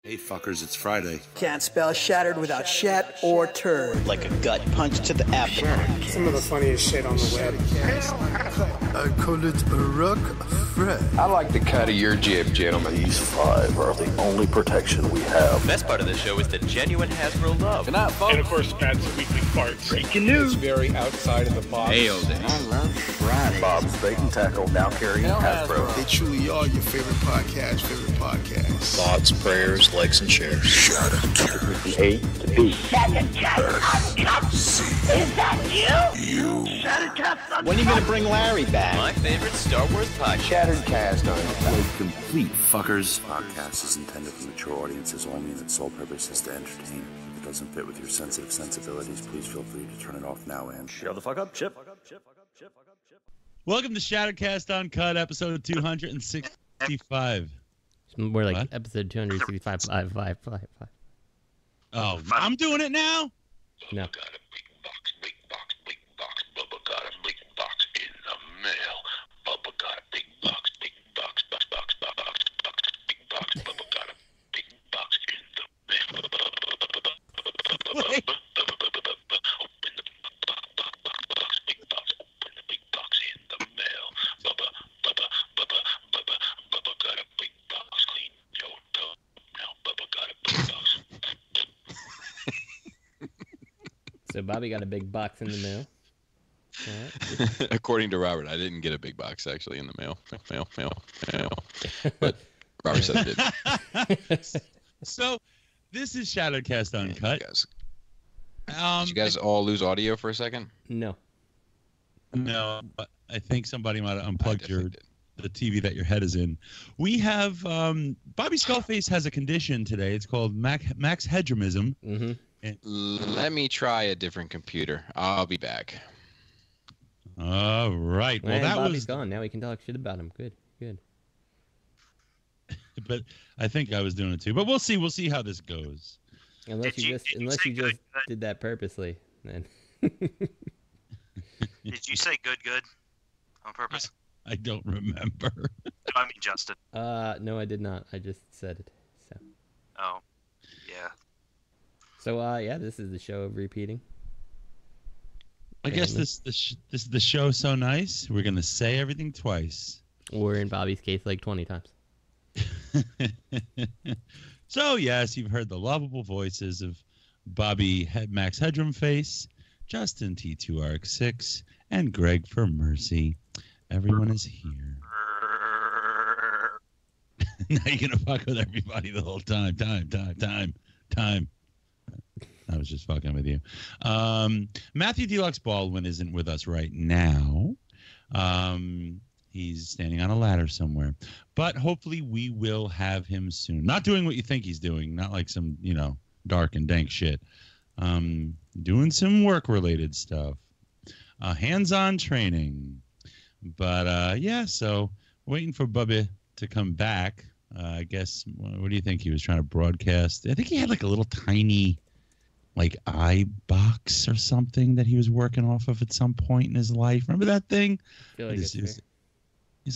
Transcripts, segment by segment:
Hey fuckers, it's Friday. Can't spell shattered without shat or turd. Like a gut punch to the abdomen. Some of the funniest shit on the web. I call it a rock Fred. I like the cut of your jib, gentlemen. These 5 are the only protection we have. The best part of the show is the genuine Hasbro love. Good night, folks. And of course, Pat's weekly farts. Breaking news. It's very outside of the box. Nailed it. I love Friday. Bob's Bait and Tackle, now carrying Hasbro. They truly are your favorite podcast. Thoughts, prayers, likes, and shares. Shattered. A to B. Shattered Uncut. Is that you? Shattered Uncut. When are you going to bring Larry back? My favorite Star Wars podcast. Shattered Cast Uncut. Complete fuckers. Podcast is intended for mature audiences only, and its sole purpose is to entertain. If it doesn't fit with your sensitive sensibilities, please feel free to turn it off now and shut the fuck up, Chip. Welcome to Shatteredcast Uncut, episode 265. More like what? Episode 265. Oh, I'm doing it now? No. Bubba got a big box. Bubba got a big box in the mail. Bubba got a big box. Bubba got a big box in the mail. Open the box, big box. Open the big box in the mail. Bubba got a big box. Clean your tub. Now Bubba got a big box. So Bobby got a big box in the mail. Right. According to Robert, I didn't get a big box actually in the mail. But Robert said I did. So, this is Shatteredcast Uncut. Did you guys all lose audio for a second? No, but I think somebody might have unplugged the TV that your head is in. We have Bobby Skullface has a condition today. It's called max hegemonism. Mm-hmm. Let me try a different computer. I'll be back. All right. Well, that Bobby's was gone. Now we can talk shit about him. Good. But I think I was doing it too. But we'll see. We'll see how this goes. Unless you just did that purposely, then. Did you say good on purpose? I don't remember. I mean, Justin. No, I did not. I just said it. So. Oh, yeah. So, this is the show of repeating. I guess this is the show so nice, we're going to say everything twice. Or in Bobby's case, like 20 times. So, yes, you've heard the lovable voices of Bobby Max Headroom Face, Justin T2RX6, and Greg for Mercy. Everyone is here. Now you're going to fuck with everybody the whole time. Time. I was just fucking with you. Matthew Deluxe Baldwin isn't with us right now. He's standing on a ladder somewhere. But hopefully we will have him soon. Not doing what you think he's doing. Not like some, dark and dank shit. Doing some work-related stuff. Hands-on training. But, so waiting for Bubba to come back. I guess, what do you think he was trying to broadcast? I think he had like a little tiny eye box or something that he was working off of at some point in his life. Remember that thing? I feel like he's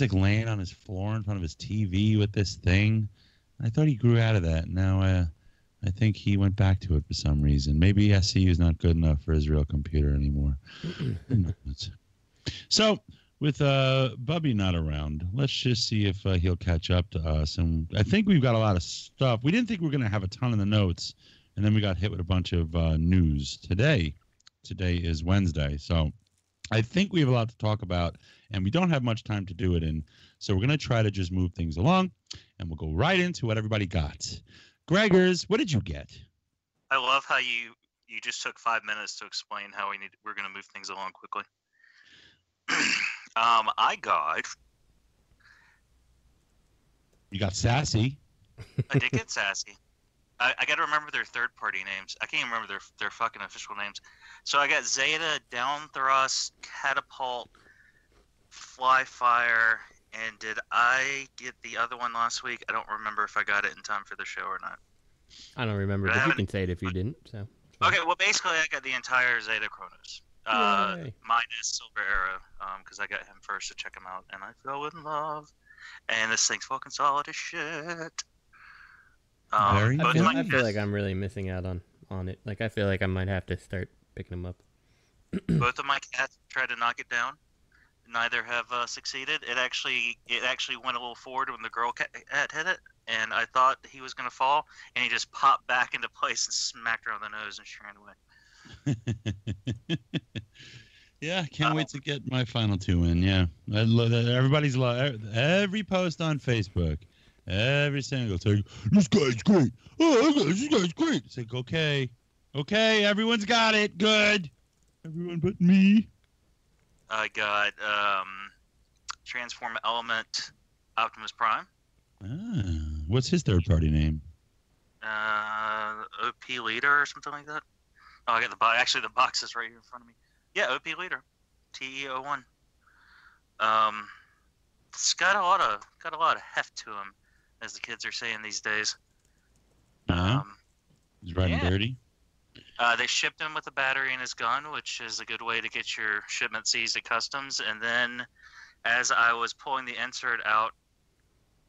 like laying on his floor in front of his TV with this thing. I thought he grew out of that. Now I think he went back to it for some reason. Maybe SCU is not good enough for his real computer anymore. So, with Bubby not around, let's just see if he'll catch up to us. And I think we've got a lot of stuff. We didn't think we were going to have a ton in the notes. And then we got hit with a bunch of news today. Today is Wednesday. So I think we have a lot to talk about, and we don't have much time to do it in. So we're going to try to just move things along, and we'll go right into what everybody got. Gregors, what did you get? I love how you just took 5 minutes to explain how we're going to move things along quickly. I got... You got Sassy. I did get Sassy. I got to remember their third-party names. I can't even remember their fucking official names. So I got Zeta, Down Thrust, Catapult, Fly Fire, and did I get the other one last week? I don't remember if I got it in time for the show or not. I don't remember, but you can say it if you didn't. So. Okay, well, basically I got the entire Zeta Chronos. Minus Silver Era, because I got him first to check him out, and I fell in love. And this thing's fucking solid as shit. Very I good. feel like I'm really missing out on it. Like, I feel like I might have to start picking them up. Both of my cats tried to knock it down. Neither have succeeded. It actually went a little forward when the girl cat hit it, and I thought he was gonna fall, and he just popped back into place and smacked her on the nose, and she ran away. Yeah, can't wait to get my final 2 in. Yeah, I love that. Everybody's every post on Facebook, every single thing. This guy's great. Oh, this guy's great. It's like, okay, everyone's got it. Good. Everyone but me. I got Transform Element Optimus Prime. What's his third-party name? OP Leader or something like that. Oh, I got the box. Actually, the box is right here in front of me. Yeah, OP Leader, TE01. It's got a lot of heft to him, as the kids are saying these days. He's riding dirty. They shipped him with a battery in his gun, which is a good way to get your shipment seized at customs. And then, as I was pulling the insert out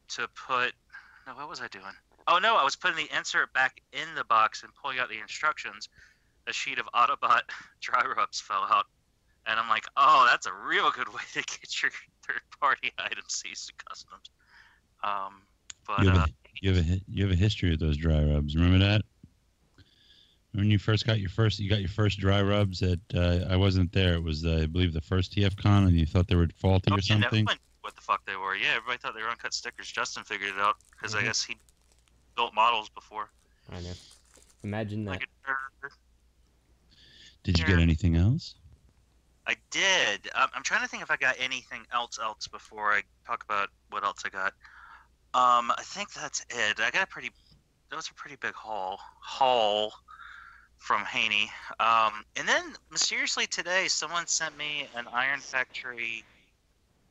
to put, no, what was I doing? Oh no, I was putting the insert back in the box and pulling out the instructions. A sheet of Autobot dry rubs fell out, and I'm like, oh, that's a real good way to get your third-party items seized at customs. But you have a history of those dry rubs. Remember that? When you first got your first dry rubs at I wasn't there. It was I believe the first TFCon, and you thought they were faulty or something. What the fuck they were? Yeah, everybody thought they were uncut stickers. Justin figured it out because I guess he built models before. I know. Imagine that. Did you get anything else? I did. I'm trying to think if I got anything else before I talk about what else I got. I think that's it. I got that was a pretty big haul from Haney. And then mysteriously today, someone sent me an Iron Factory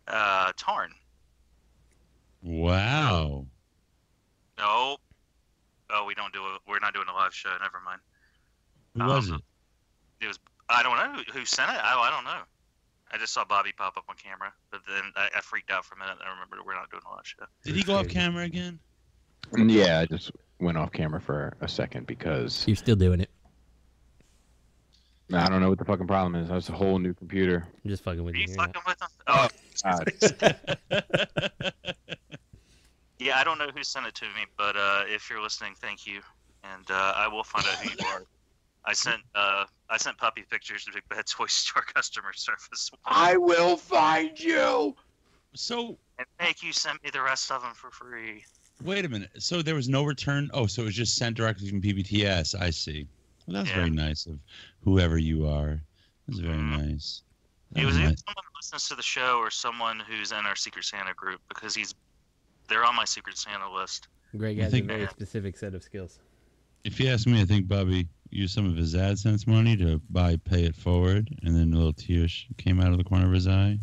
Tarn. Wow. No. Oh, we're not doing a live show. Never mind. Who was it? It was. I don't know who sent it. I don't know. I just saw Bobby pop up on camera, but then I freaked out for a minute. And I remembered we're not doing a live show. Did he go off camera again? Yeah, I just went off camera for a second because you're still doing it. I don't know what the fucking problem is. That's a whole new computer. I'm just fucking with you. Are you fucking with them? Oh. Yeah, I don't know who sent it to me, but if you're listening, thank you, and I will find out who you are. I sent puppy pictures to Big Bad Toy Store customer service. I will find you. So and make you send me the rest of them for free. Wait a minute. So there was no return. Oh, so it was just sent directly from PBTS. I see. Well, that's very nice of whoever you are. That's very nice. It was either someone who listens to the show or someone who's in our Secret Santa group because they're on my Secret Santa list. Greg has a very specific set of skills. If you ask me, I think Bobby used some of his AdSense money to Pay It Forward, and then a little tear came out of the corner of his eye.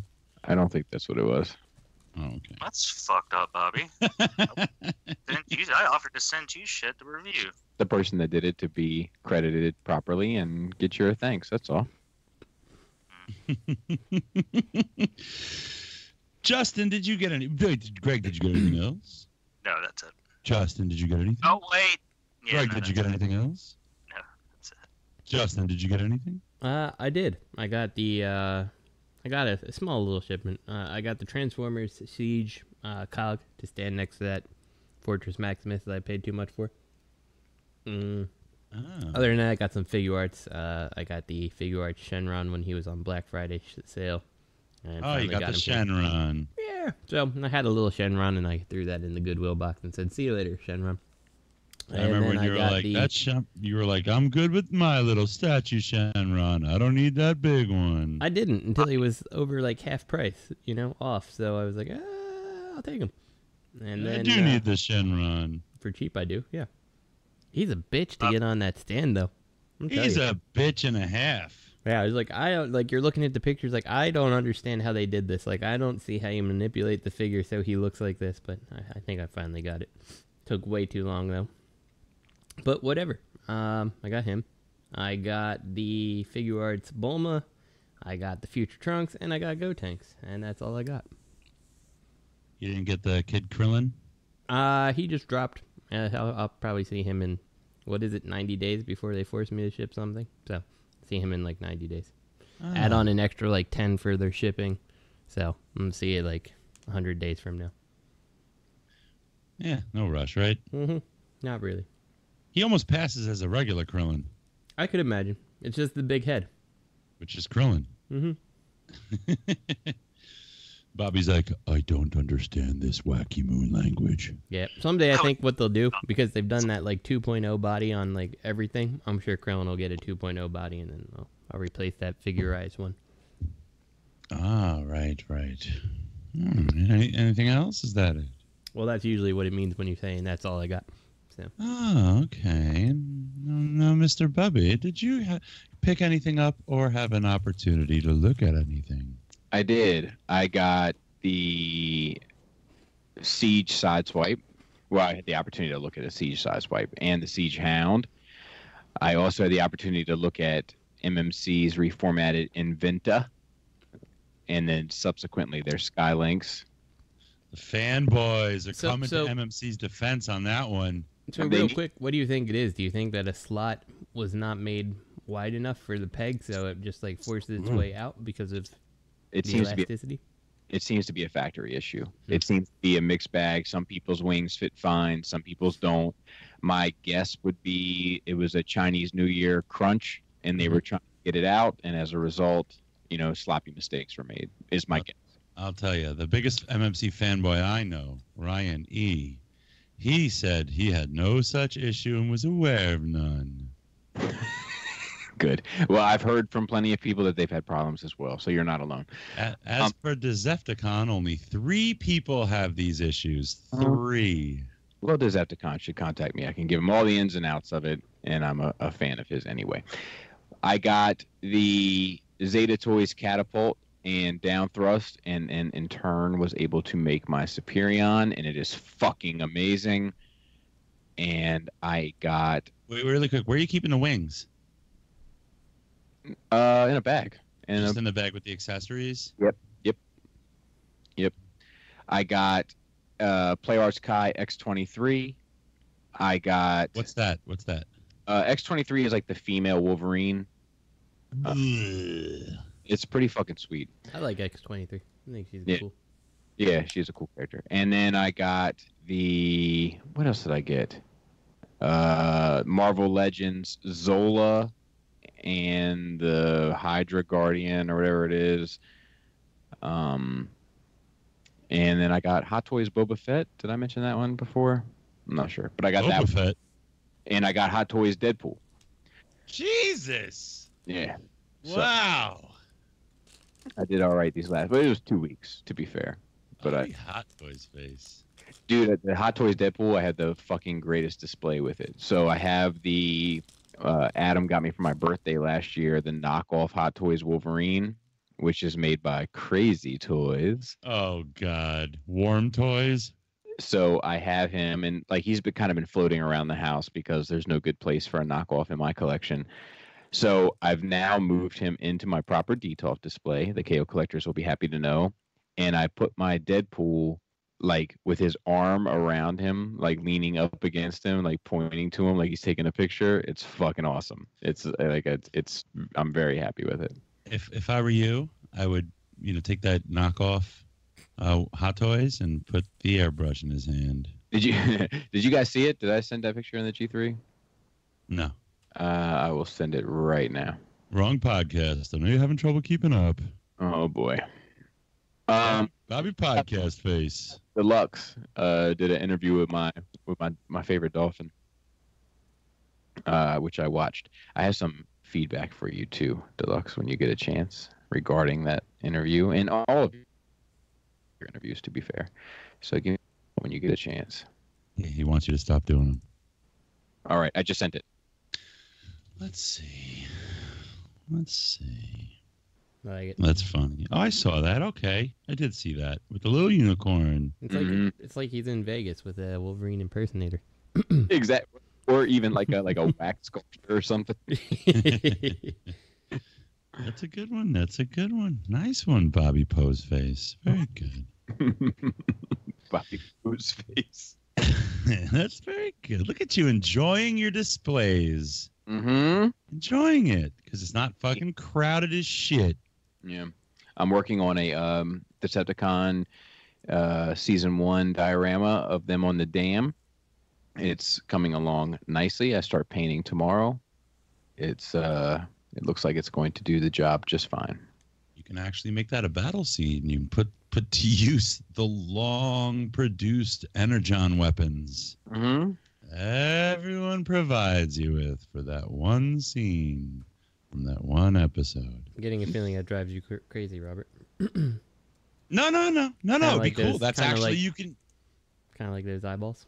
I don't think that's what it was. Oh, okay. That's fucked up, Bobby. I offered to send you shit to review. The person that did it to be credited properly and get your thanks. That's all. Justin, did you get any? Greg, did you get anything else? No, that's it. Justin, did you get anything? Oh wait. Yeah, Greg, did you get anything else? No, that's it. Justin, did you get anything? I did. I got I got a small little shipment. I got the Transformers Siege cog to stand next to that Fortress Maximus that I paid too much for. Other than that, I got some figure arts. I got the figure arts Shenron when he was on Black Friday sale. And you got the Shenron. Yeah. So I had a little Shenron, and I threw that in the Goodwill box and said, "See you later, Shenron." I remember when you were like, you were like, I'm good with my little statue Shenron. I don't need that big one. I didn't until he was over like half price, off. So I was like, I'll take him. And then I do need the Shenron. For cheap, I do, yeah. He's a bitch to get on that stand, though. He's a bitch and a half. Yeah, I was like, you're looking at the pictures, like, I don't understand how they did this. Like, I don't see how you manipulate the figure so he looks like this, but I think I finally got it. Took way too long, though. But whatever. I got him. I got the figure arts Bulma. I got the Future Trunks, and I got Go Tanks, and that's all I got. You didn't get the Kid Krillin? He just dropped. I'll probably see him in, 90 days before they force me to ship something. So, see him in like 90 days. Add on an extra like 10 for their shipping. So, I'm going to see it like 100 days from now. Yeah, no rush, right? Mm-hmm. Not really. He almost passes as a regular Krillin. I could imagine. It's just the big head. Which is Krillin. Mm-hmm. Bobby's like, I don't understand this wacky moon language. Yeah, someday I think what they'll do, because they've done that like 2.0 body on like everything, I'm sure Krillin will get a 2.0 body and then I'll replace that figurized one. Ah, right. Anything else? Is that it? Well, that's usually what it means when you're saying that's all I got. So. Oh, okay. Now, Mr. Bubby, did you pick anything up or have an opportunity to look at anything? I did. I got the Siege Sideswipe. Well, I had the opportunity to look at a Siege Sideswipe and the Siege Hound. I also had the opportunity to look at MMC's reformatted Inventa, and then subsequently their Skylinks. The fanboys are coming to MMC's defense on that one. So real quick, what do you think it is? Do you think that a slot was not made wide enough for the peg, so it just like forces its way out because of the elasticity? It seems to be a factory issue. It seems to be a mixed bag. Some people's wings fit fine, some people's don't. My guess would be it was a Chinese New Year crunch, and they were trying to get it out, and as a result, sloppy mistakes were made, is my guess. I'll tell you, the biggest MMC fanboy I know, Ryan E., he said he had no such issue and was aware of none. Good. Well, I've heard from plenty of people that they've had problems as well, so you're not alone. As for Decepticon, only 3 people have these issues. 3. Well, Decepticon should contact me. I can give him all the ins and outs of it, and I'm a fan of his anyway. I got the Zeta Toys Catapult and Down Thrust, and in turn was able to make my Superion, and it is fucking amazing. And I got... Wait, really quick, where are you keeping the wings? In a bag. Just in the bag with the accessories? Yep. I got PlayArts Kai X23. I got... What's that? X23 is like the female Wolverine. It's pretty fucking sweet. I like X23. I think she's cool. Yeah, she's a cool character. And then I got the... What else did I get? Marvel Legends Zola and the Hydra Guardian or whatever it is. And then I got Hot Toys Boba Fett. Did I mention that one before? I'm not sure. But I got Boba Fett. And I got Hot Toys Deadpool. Jesus! Yeah. Wow. I did all right these last, but it was 2 weeks to be fair. But Hot Toys face. Dude, at the Hot Toys Deadpool, I had the fucking greatest display with it. So I have the Adam got me for my birthday last year, the knockoff Hot Toys Wolverine, which is made by Crazy Toys. Oh God, Warm Toys. So I have him, and like he's kind of been floating around the house because there's no good place for a knockoff in my collection. So I've now moved him into my proper Detox display. The KO collectors will be happy to know. And I put my Deadpool like with his arm around him, like leaning up against him, like pointing to him, like he's taking a picture. It's fucking awesome. It's like I'm very happy with it. If I were you, I would take that knockoff Hot Toys and put the airbrush in his hand. Did you guys see it? Did I send that picture in the G3? No. I will send it right now. Wrong podcast. I know you're having trouble keeping up. Oh boy. Bobby podcast face. Deluxe did an interview with my favorite dolphin, which I watched. I have some feedback for you too, Deluxe, when you get a chance regarding that interview and all of your interviews, to be fair. So give me when you get a chance. Yeah, he wants you to stop doing them. All right, I just sent it. Let's see. I like it. That's funny. Oh, I saw that. Okay, I did see that with the little unicorn. It's like he's in Vegas with a Wolverine impersonator. Exactly, or even like a wax sculpture or something. That's a good one. Nice one, Bobby Poseface. Very good. Bobby Poseface. That's very good. Look at you enjoying your displays. Mm-hmm. Enjoying it because it's not fucking crowded as shit. Yeah. I'm working on a Decepticon season 1 diorama of them on the dam. It's coming along nicely. I start painting tomorrow. It looks like it's going to do the job just fine. You can actually make that a battle seed, and you can put to use the long produced energon weapons. Mm-hmm. Everyone provides you with for that one scene from that one episode. I'm getting a feeling that drives you crazy, Robert. No. It'd be cool. Those, That's actually you can. Kind of like those eyeballs.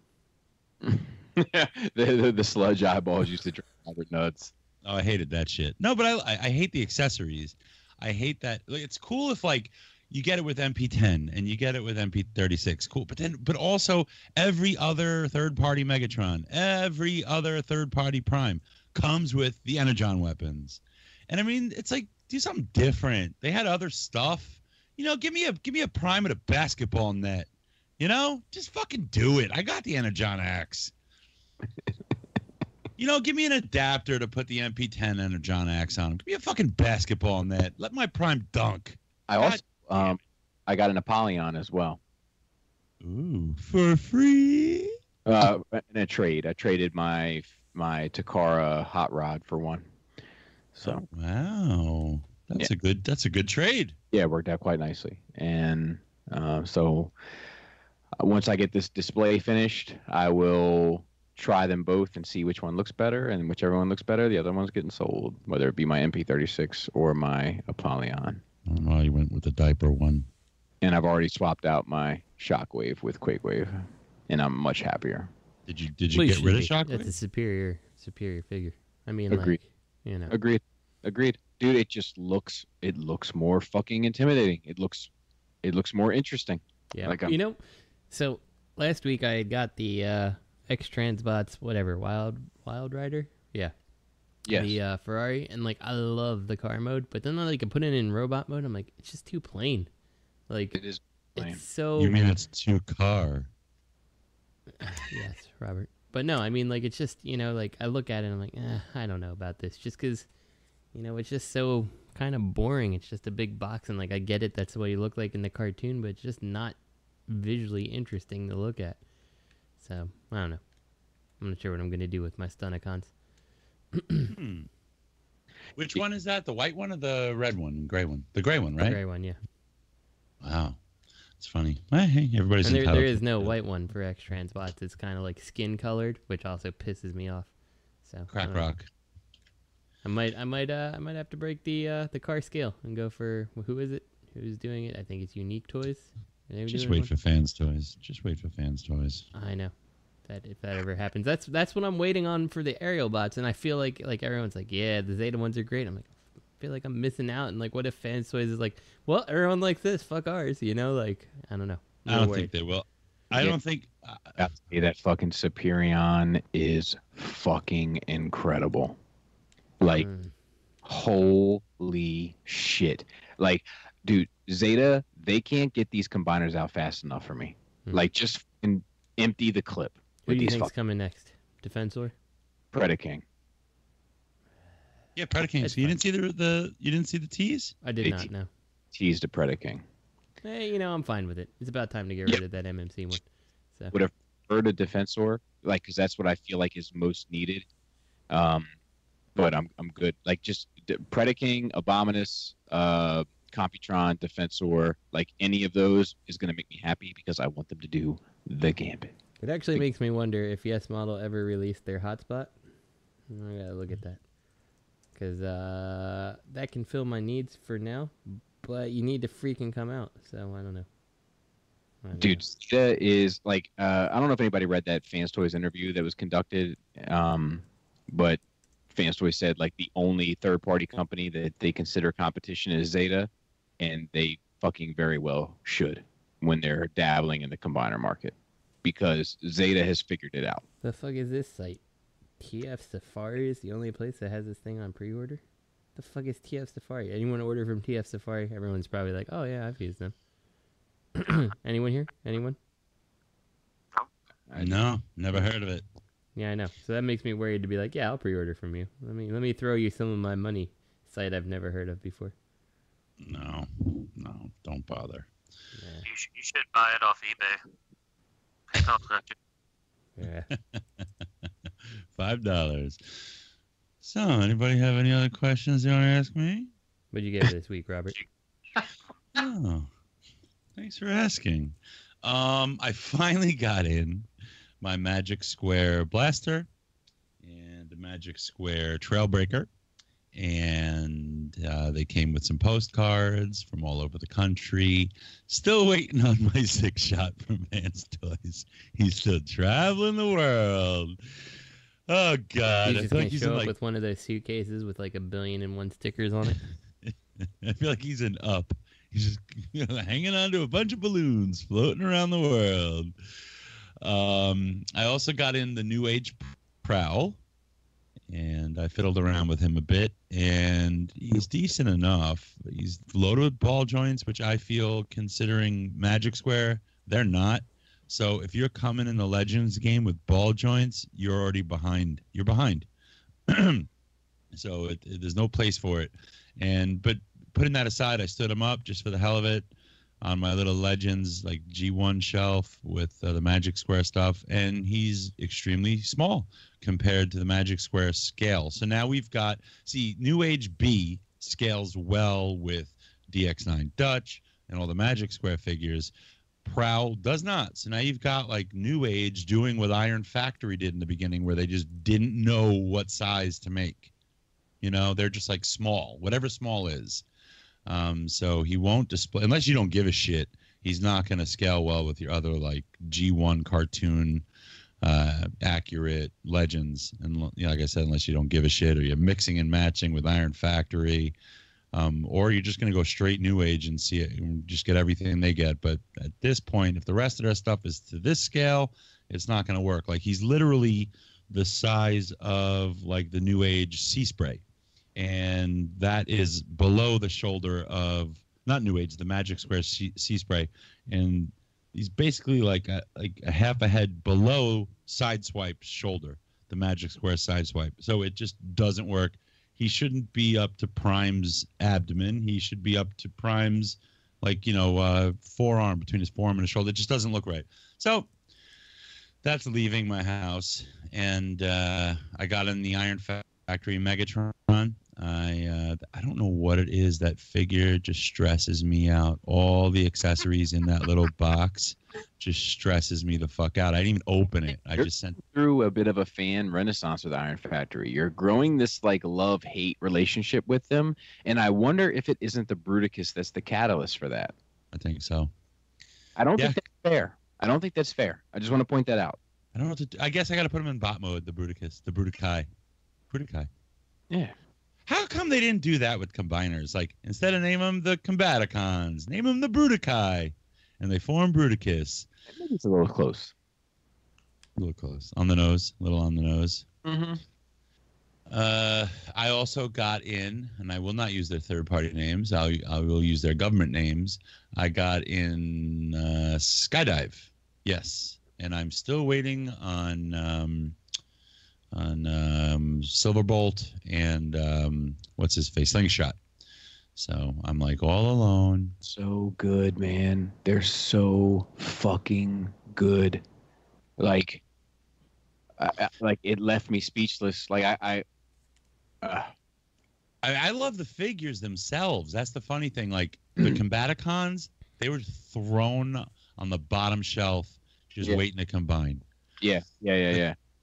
the sludge eyeballs used to drive Robert nuts. Oh, I hated that shit. No, but I hate the accessories. I hate that. Like, it's cool if like you get it with MP10 and you get it with MP36. Cool. But also every other third-party Megatron, every other third-party Prime comes with the Energon weapons. And I mean, it's like do something different. They had other stuff. You know, give me a Prime with a basketball net. You know, just fucking do it. I got the Energon axe. You know, give me an adapter to put the MP10 Energon axe on. Give me a fucking basketball net. Let my Prime dunk. I also I got an Apollyon as well. Ooh, for free? In a trade. I traded my Takara hot rod for one. So wow. That's a good trade. Yeah, it worked out quite nicely. And so once I get this display finished, I will try them both and see which one looks better, and whichever one looks better, the other one's getting sold, whether it be my MP36 or my Apollyon. Well, you went with the diaper one. And I've already swapped out my Shockwave with Quakewave, and I'm much happier. Did you get rid of Shockwave? That's a superior figure. I mean, agreed. Like, you know. Agreed. Dude, it looks more fucking intimidating. It looks more interesting. Yeah. Like you know, so last week I had got the X-Transbots, whatever, Wild Rider? Yeah. Yes. The Ferrari, and like I love the car mode, but then I put it in robot mode, I'm like, it's just too plain. Like it is plain. It's so. You mean it's too car? Yes, Robert. But no, I mean like it's just, you know, like I look at it and I'm like, I don't know about this, just because, you know, it's just so kind of boring. It's just a big box, and like I get it, that's what you look like in the cartoon, but it's just not visually interesting to look at. So I don't know. I'm not sure what I'm gonna do with my Stunicons. Which one is that? The white one or the red one? Gray one? The gray one, right? The gray one, yeah. Wow, it's funny. Hey, everybody's and entitled. There is no white one for X-Transbots. It's kind of like skin colored, which also pisses me off. So Crack rock. I might have to break the car scale and go for who is it? Who's doing it? I think it's Unique Toys. Just wait for Fans Toys. I know. If that ever happens, that's what I'm waiting on for the aerial bots, and I feel like everyone's like, yeah, the Zeta ones are great. I'm like, I feel like I'm missing out, and like, what if Fans Toys is like, well, everyone likes this, fuck ours, you know? Like, I don't know. I don't think they will. I don't think that fucking Superion is fucking incredible. Like, holy shit! Like, dude, Zeta, they can't get these combiners out fast enough for me. Like, just empty the clip. Who do you think's coming next? Defensor? Predaking. Yeah, Predaking. So you didn't see the tease? I did not. No. Teased a Predaking. Hey, you know, I'm fine with it. It's about time to get rid of that MMC one. So. Would have preferred a Defensor, like, because that's what I feel like is most needed. But I'm good. Like, just Predaking, Abominus, Computron, Defensor, like any of those is going to make me happy because I want them to do the Gambit. It actually makes me wonder if Yes Model ever released their hotspot. I gotta look at that. Because that can fill my needs for now, but you need to freaking come out, so I don't know. Dude, Zeta is like, I don't know if anybody read that Fans Toys interview that was conducted, but Fans Toys said like the only third-party company that they consider competition is Zeta, and they fucking very well should when they're dabbling in the combiner market, because Zeta has figured it out. The fuck is this site? TF Safari is the only place that has this thing on pre-order? The fuck is TF Safari? Anyone order from TF Safari? Everyone's probably like, oh yeah, I've used them. Anyone here? Anyone? No, never heard of it. Yeah, I know. So that makes me worried to be like, yeah, I'll pre-order from you. Let me throw you some of my money. Site I've never heard of before. No, don't bother. Yeah. You should buy it off eBay. PayPal collector. Yeah. $5. So, anybody have any other questions they want to ask me? What'd you get this week, Robert? Oh, thanks for asking. I finally got in my Magic Square Blaster and the Magic Square Trailbreaker. And they came with some postcards from all over the country. Still waiting on my 6-shot from Vance Toys. He's still traveling the world. Oh, God. He's just going to show up with one of those suitcases with like 1,000,000,001 stickers on it. I feel like he's in Up. He's just hanging on to a bunch of balloons floating around the world. I also got in the New Age Prowl. And I fiddled around with him a bit, and he's decent enough. He's loaded with ball joints, which I feel, considering Magic Square, they're not. So if you're coming in the Legends game with ball joints, you're already behind. You're behind. So there's no place for it. But putting that aside, I stood him up just for the hell of it on my little Legends like G1 shelf with the Magic Square stuff, and he's extremely small compared to the Magic Square scale. So now we've got, New Age B scales well with DX9 Dutch and all the Magic Square figures. Prowl does not. So now you've got like New Age doing what Iron Factory did in the beginning, where they just didn't know what size to make. You know, they're just like small, whatever small is. So he won't display, unless you don't give a shit, he's not going to scale well with your other like G1 cartoon accurate Legends. And like I said, unless you don't give a shit, or you're mixing and matching with Iron Factory, or you're just going to go straight New Age and see it and just get everything they get. But at this point, if the rest of their stuff is to this scale, it's not going to work. Like, he's literally the size of like the New Age Sea Spray. And that is below the shoulder of, not New Age, the Magic Square Sea Spray. And he's basically like a half a head below Sideswipe's shoulder, the Magic Square Sideswipe. So it just doesn't work. He shouldn't be up to Prime's abdomen. He should be up to Prime's, like, forearm, between his forearm and his shoulder. It just doesn't look right. So that's leaving my house. And I got in the Iron Factory Megatron. I don't know what it is. That figure just stresses me out. All the accessories in that little box just stresses me the fuck out. I didn't even open it. I just sent through a bit of a fan renaissance with Iron Factory. You're growing this like love-hate relationship with them, and I wonder if it isn't the Bruticus that's the catalyst for that. I think so. I don't think that's fair. I don't think that's fair. I just want to point that out. I don't know what to do. I guess I got to put him in bot mode, the Bruticus, the Bruticai. Yeah. How come they didn't do that with combiners? Like, instead of name them the Combaticons, name them the Bruticai, and they form Bruticus. Maybe it's a little close. A little close. On the nose. A little on the nose. Mm-hmm. I also got in, and I will not use their third-party names. I will use their government names. I got in Skydive. Yes. And I'm still waiting on Silverbolt and what's his face, Slingshot. So I'm like all alone. So good, man. They're so fucking good. Like it left me speechless. Like I love the figures themselves. That's the funny thing. Like the Combaticons, they were thrown on the bottom shelf, just waiting to combine. Yeah.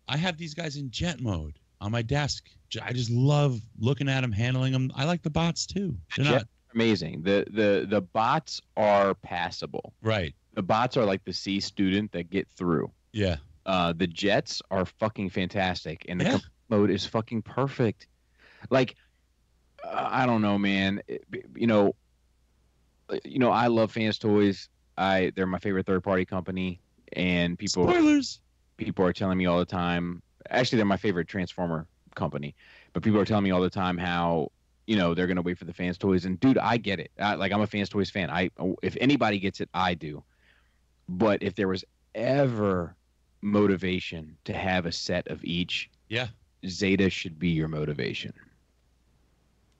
I have these guys in jet mode on my desk. I just love looking at them, handling them. I like the bots too. They're not amazing. The bots are passable. Right. The bots are like the C student that get through. Yeah. The jets are fucking fantastic, and the mode is fucking perfect. Like, I don't know, man. I love Fans Toys. They're my favorite third-party company, and spoilers. People are telling me all the time. Actually, they're my favorite Transformer company, but people are telling me all the time how they're gonna wait for the Fans Toys. And dude, I get it. I'm a Fans Toys fan. If anybody gets it, I do. But if there was ever motivation to have a set of each, Zeta should be your motivation.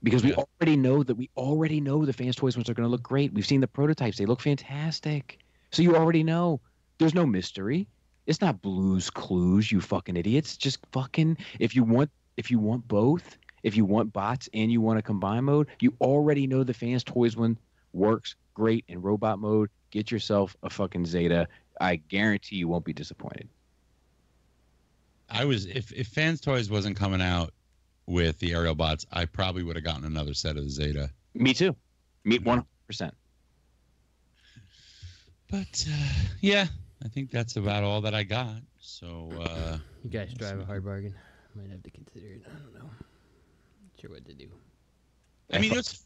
Because we already know the Fans Toys ones are going to look great. We've seen the prototypes. They look fantastic. So you already know. There's no mystery. It's not Blue's Clues, you fucking idiots. Just fucking, if you want both, if you want bots and you want a combine mode, you already know the Fans Toys one works great in robot mode. Get yourself a fucking Zeta. I guarantee you won't be disappointed. If Fans Toys wasn't coming out with the aerial bots, I probably would have gotten another set of the Zeta. Me too. Me 100%. But yeah, I think that's about all that I got. So you guys drive a hard bargain. Might have to consider it. I don't know. Not sure what to do. I mean, it's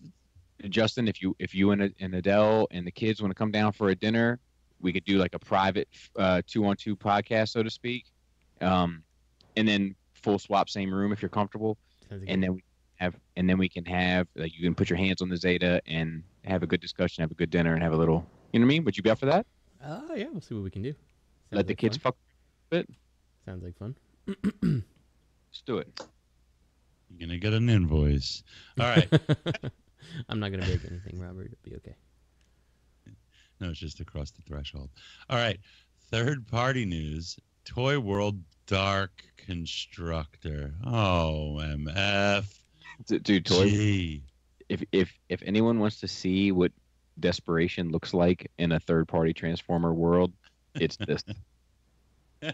Justin, if you and Adele and the kids want to come down for a dinner, we could do like a private 2-on-2 podcast, so to speak, and then full swap same room if you're comfortable, and then we can have like you can put your hands on the Zeta and have a good discussion, have a good dinner, and have a little. You know what I mean? Would you be up for that? Yeah, we'll see what we can do. Let the kids fuck a bit. Sounds like fun. Let's do it. You're gonna get an invoice. All right. I'm not gonna break anything, Robert. It'll be okay. No, it's just across the threshold. All right. Third-party news. Toy World Dark Constructor. Oh, MF. Dude, Toy. If anyone wants to see what Desperation looks like in a third-party Transformer world, it's this. And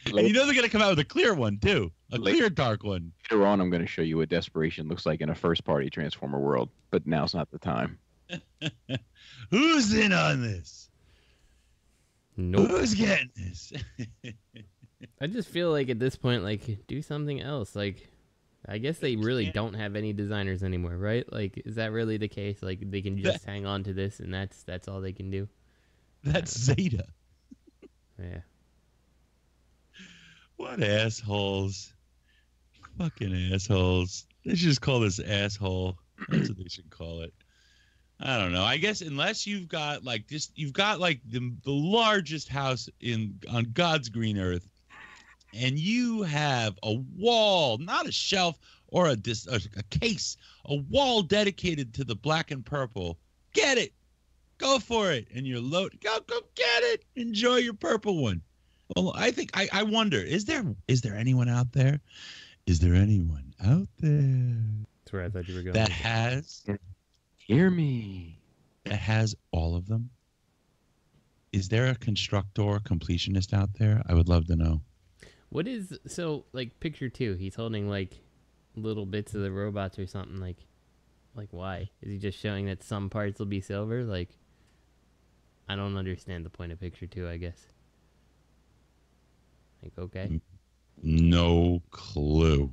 you know they're going to come out with a clear one, too. A clear dark one. Later on, I'm going to show you what Desperation looks like in a first-party Transformer world, but now's not the time. Who's in on this? Nope. Who's getting this? I just feel like at this point, like, do something else. Like, I guess they really don't have any designers anymore, right? Like, is that really the case? Like, they can just hang on to this, and that's all they can do? That's Zeta. Yeah. What assholes. Fucking assholes. They should just call this asshole. That's what they should call it. I don't know. I guess unless you've got like the largest house on God's green earth, and you have a wall, not a shelf or a case, a wall dedicated to the black and purple, get it. Go for it. And you're loaded. Go get it. Enjoy your purple one. Well, I think I wonder, is there anyone out there? Is there anyone out there? That's where I thought you were going. That has Hear me. That has all of them? Is there a constructor completionist out there? I would love to know. What is like picture 2? He's holding like little bits of the robots or something. Like why? Is he just showing that some parts will be silver? Like, I don't understand the point of picture 2. I guess. Like, okay. No clue.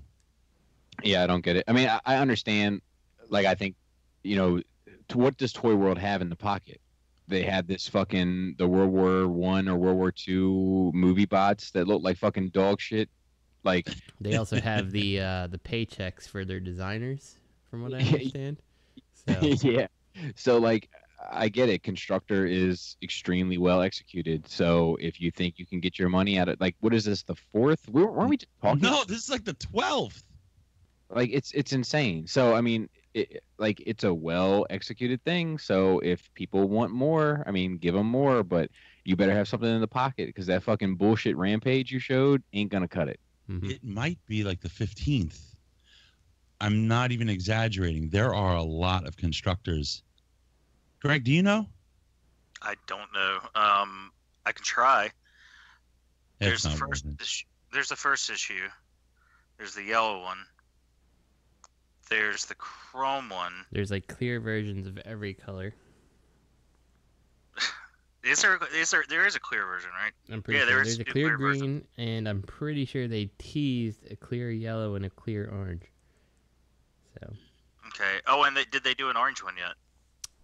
Yeah, I don't get it. I mean, I understand. Like, I think, you know, what does Toy World have in the pocket? They had this fucking the World War I or World War II movie bots that look like fucking dog shit. Like they also have the paychecks for their designers, from what I understand. So. Yeah. So like, I get it. Constructor is extremely well executed. So if you think you can get your money out of, like, what is this? The 4th? Weren't we just talking? No, this is like the 12th. Like it's insane. So I mean, it's a well executed thing. So if people want more, I mean, give them more. But you better have something in the pocket, because that fucking bullshit Rampage you showed ain't gonna cut it. Mm-hmm. It might be like the 15th. I'm not even exaggerating. There are a lot of constructors. Greg, do you know? I don't know. I can try. That's There's the not first worth it. issue. There's the first issue. There's the yellow one. There's the chrome one. There's like clear versions of every color. There is a clear version, right? I'm pretty sure there's a clear green, and I'm pretty sure they teased a clear yellow and a clear orange. So. Okay. Oh, and did they do an orange one yet?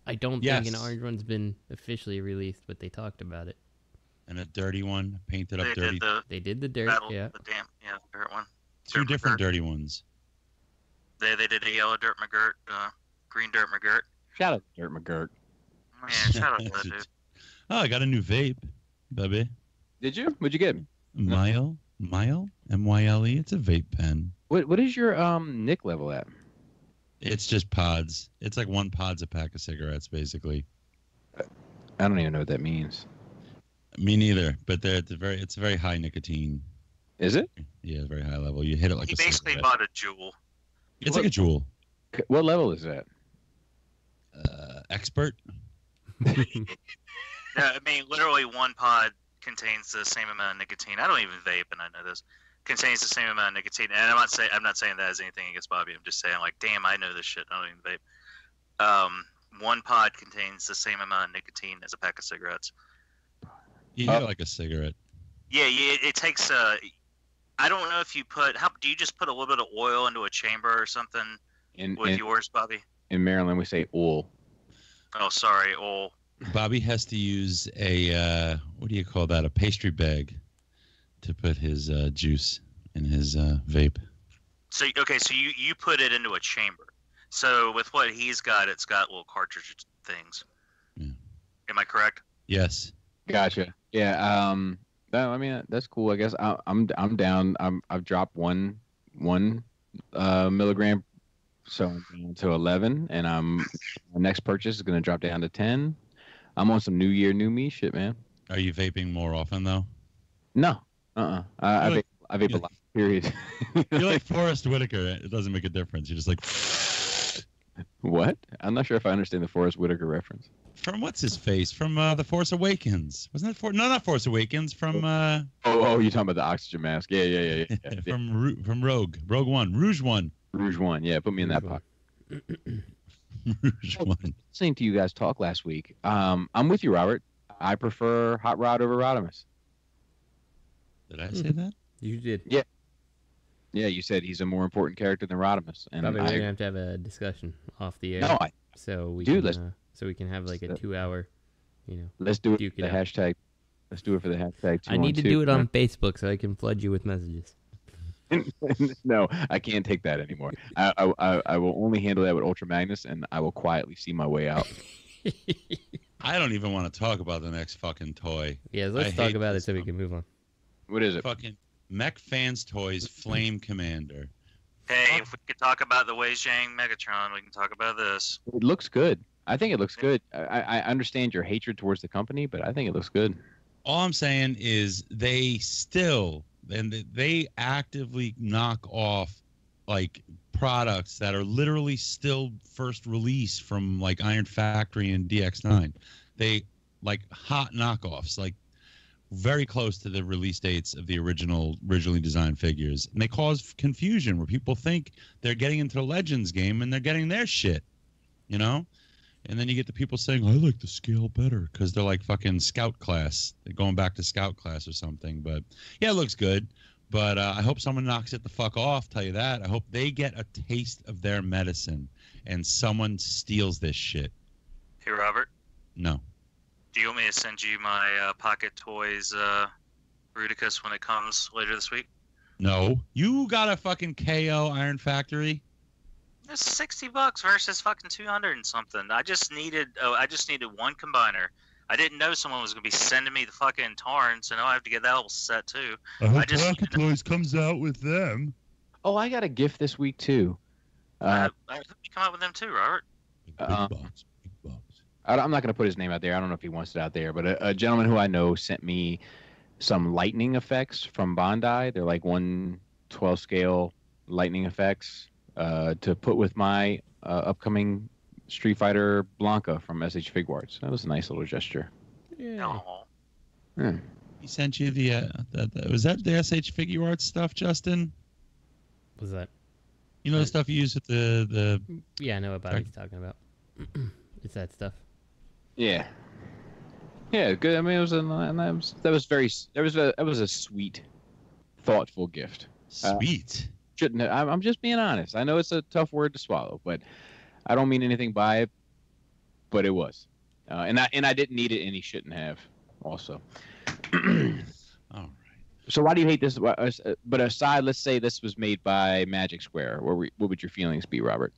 I don't think an orange one's been officially released, but they talked about it. And a dirty one, painted up dirty. They did the dirt, the dirt one. Two different dirty ones. They did a yellow Dirt McGirt, green Dirt McGirt. Shout out to Dirt McGirt. Man, shout out to that dude. Oh, I got a new vape, baby. Did you? What'd you get? Myle, M-Y-L-E. It's a vape pen. What is your Nick level at? It's just pods. It's like 1 pod's a pack of cigarettes, basically. I don't even know what that means. Me neither. But it's a very high nicotine. Is it? Yeah, very high level. You hit it like He a basically cigarette. bought a jewel. It's like a jewel. What level is that? Expert. No, I mean literally 1 pod contains the same amount of nicotine. I don't even vape, and I know this. Contains the same amount of nicotine, and I'm not saying that as anything against Bobby. I'm just saying, like, damn, I know this shit. I don't even vape. 1 pod contains the same amount of nicotine as a pack of cigarettes. You hit it like a cigarette. Yeah. It takes I don't know if you do you just put a little bit of oil into a chamber or something with yours, Bobby? In Maryland, we say oil. Oh, sorry, oil. Bobby has to use a what do you call that? A pastry bag to put his juice in his vape. So you put it into a chamber. So with what he's got, it's got little cartridge things. Yeah. Am I correct? Yes. Gotcha. Yeah. I mean, that's cool. I guess I'm down. I've dropped one milligram, so I'm down to 11, and my next purchase is gonna drop down to 10. I'm on some new year, new me shit, man. Are you vaping more often though? No. I vape a lot. Period. You're like Forrest Whitaker. It doesn't make a difference. You're just like. What? I'm not sure if I understand the Forrest Whitaker reference. From what's his face? From The Force Awakens. Wasn't it not Force Awakens. From Oh, you're talking about the oxygen mask. Yeah. From Rogue One. Rouge One. Yeah, put me in that pocket. Rouge One. Listening to you guys talk last week. I'm with you, Robert. I prefer Hot Rod over Rodimus. Did I say that? You did. Yeah. Yeah, you said he's a more important character than Rodimus. And Probably we're gonna have to have a discussion off the air. No, so we can have like a 2-hour, Let's do it for the hashtag. Let's do it for the hashtag. I need to do it on Facebook so I can flood you with messages. No, I can't take that anymore. I will only handle that with Ultra Magnus, and I will quietly see my way out. I don't even want to talk about the next fucking toy. Yeah, let's talk about it so we can move on. What is it? Fucking Mech Fans Toys Flame Commander. Hey, if we could talk about the Wei Zhang Megatron, we can talk about this. It looks good. I think it looks good. I understand your hatred towards the company, but I think it looks good. All I'm saying is they actively knock off like products that are literally still first release from like Iron Factory and DX9. They like hot knockoffs, like very close to the release dates of the originally designed figures. And they cause confusion where people think they're getting into the Legends game and they're getting their shit, And then you get the people saying, I like the scale better because they're like fucking Scout class. They're going back to Scout class or something. But yeah, it looks good. But I hope someone knocks it the fuck off, tell you that. I hope they get a taste of their medicine and someone steals this shit. Hey, Robert. No. Do you want me to send you my Pocket Toys Rudicus when it comes later this week? No. You got a fucking KO Iron Factory? It's $60 versus fucking 200 and something. I just needed one combiner. I didn't know someone was gonna be sending me the fucking Tarn, so now I have to get that whole set too. I hope Pocket Toys comes out with them. Oh, I got a gift this week too. I hope you come out with them too, Robert. Big box. I'm not going to put his name out there. I don't know if he wants it out there, but a gentleman who I know sent me some lightning effects from Bandai. They're like 1/12 scale lightning effects to put with my upcoming Street Fighter Blanca from SH Figuarts. That was a nice little gesture. Yeah. He sent you the was that the SH Figuarts stuff, Justin? What's that? You know the stuff you use with the Yeah, I know what Bobby's talking about. It's that stuff. Yeah. Yeah, good. I mean, it was that was a sweet, thoughtful gift. Sweet. Shouldn't have, I'm just being honest. I know it's a tough word to swallow, but I don't mean anything by it. But it was, and I didn't need it, and he shouldn't have. Also. All right. So why do you hate this? But aside, let's say this was made by Magic Square. What would your feelings be, Robert?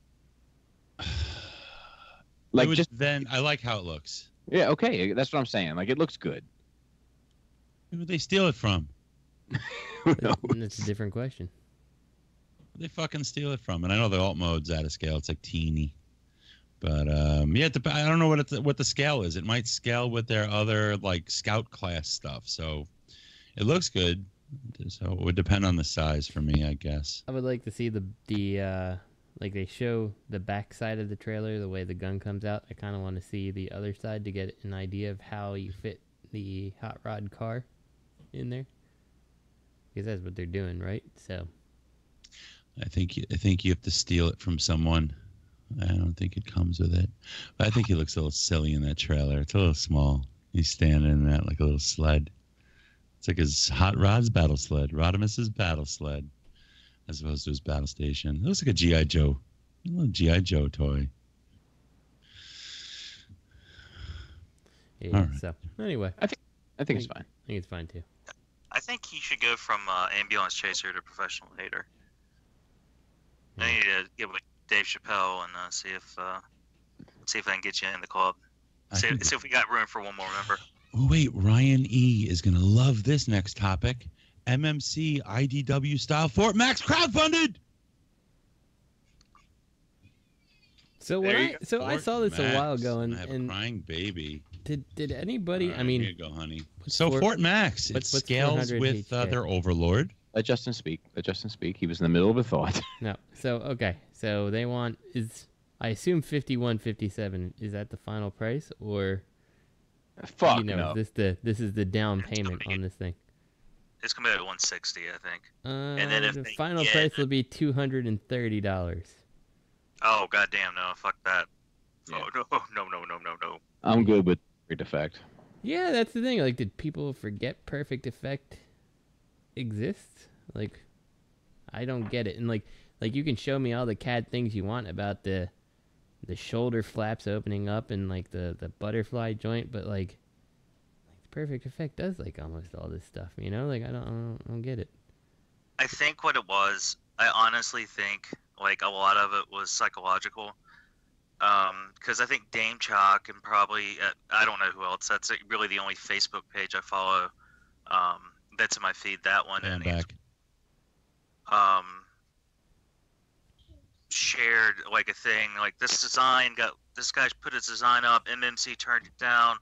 Like then I like how it looks. Yeah, okay, that's what I'm saying. Like it looks good. Who would they steal it from? That's a different question. They fucking steal it from, and I know the alt mode's out of scale. It's like teeny, but yeah, I don't know what the scale is. It might scale with their other like scout class stuff. So it looks good. So it would depend on the size for me, I guess. I would like to see the like they show the back side of the trailer, the way the gun comes out. I kind of want to see the other side to get an idea of how you fit the hot rod car in there, because that's what they're doing, right? So I think you have to steal it from someone. I don't think it comes with it. But I think he looks a little silly in that trailer. It's a little small. He's standing in that like a little sled. It's like his Hot Rod's battle sled, Rodimus's battle sled, as opposed to his battle station. It looks like a G.I. Joe, a little G.I. Joe toy. Yeah. Right. So anyway, I think it's fine. I think it's fine too. I think he should go from ambulance chaser to professional hater. I need to get with Dave Chappelle and see if I can get you in the club. See if we got room for one more member. Oh, wait, Ryan E. is going to love this next topic. MMC IDW style Fort Max crowdfunded. So I saw this a while ago, and I have a crying baby. Did anybody? Right, I mean, here you go, honey. So Fort Max, it scales with their overlord. Let Justin speak. He was in the middle of a thought. No. So okay. So they want I assume 51.57. Is that the final price, or? Fuck no. This is the down payment on this thing. It's gonna be at 160, I think. And then if the final price will be $230. Oh goddamn no! Fuck that. Yeah. Oh no. I'm good with Perfect Effect. Yeah, that's the thing. Like, did people forget Perfect Effect exists? Like, I don't get it. And like you can show me all the CAD things you want about the shoulder flaps opening up and like the butterfly joint, but like the Perfect Effect does like almost all this stuff, you know? Like I don't get it. I think what it was, I honestly think like a lot of it was psychological. Because I think Dame Chalk and probably I don't know who else. That's really the only Facebook page I follow. That's in my feed. That one and back. Shared like a thing like this guy's put his design up, MMC turned it down,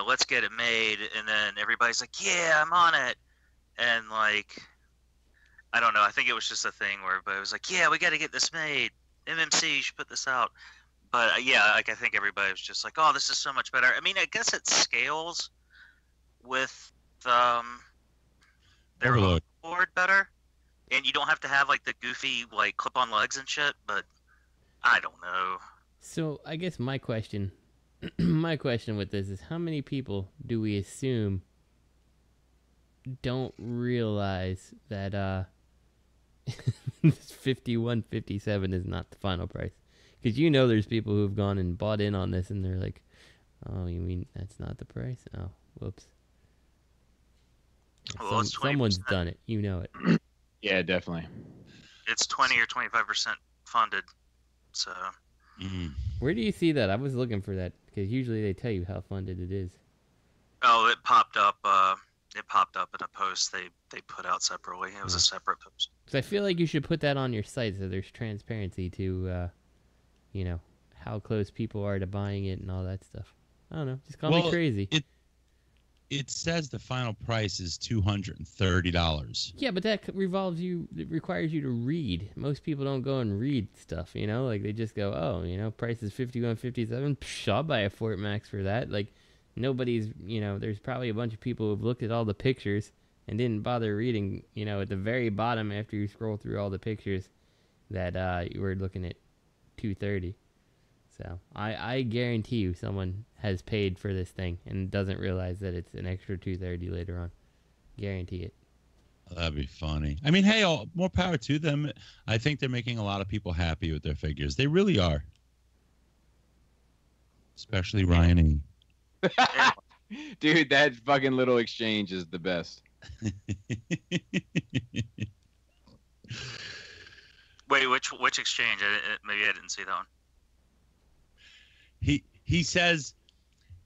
let's get it made, and then everybody's like, yeah, I'm on it, and like I don't know, I think it was just a thing where everybody was like, yeah, we got to get this made, MMC, you should put this out. But yeah, like I think everybody was just like, oh, this is so much better. I mean, I guess it scales with their board better. And you don't have to have like the goofy like clip-on legs and shit, but I don't know. So I guess my question with this is, how many people do we assume don't realize that this 51.57 is not the final price? Because there's people who've gone and bought in on this, and they're like, "Oh, you mean that's not the price? Oh, whoops." Well, someone's done it. You know it. Yeah, definitely. It's 20 or 25% funded. So. Where do you see that? I was looking for that because usually they tell you how funded it is. Oh, it popped up. It popped up in a post they put out separately. It was a separate post. Because I feel like you should put that on your site so there's transparency to, how close people are to buying it and all that stuff. I don't know. Just call me crazy. It says the final price is $230. Yeah, but that requires you to read. Most people don't go and read stuff, like they just go, oh, price is $51.57. Psh, I'll buy a Fort Max for that. Like nobody's, there's probably a bunch of people who've looked at all the pictures and didn't bother reading, at the very bottom after you scroll through all the pictures that you were looking at $230. So I guarantee you someone has paid for this thing and doesn't realize that it's an extra $230 later on. Guarantee it. That'd be funny. I mean, hey, more power to them. I think they're making a lot of people happy with their figures. They really are. Especially Ryan E. Dude, that fucking little exchange is the best. Wait, which exchange? Maybe I didn't see that one. He says,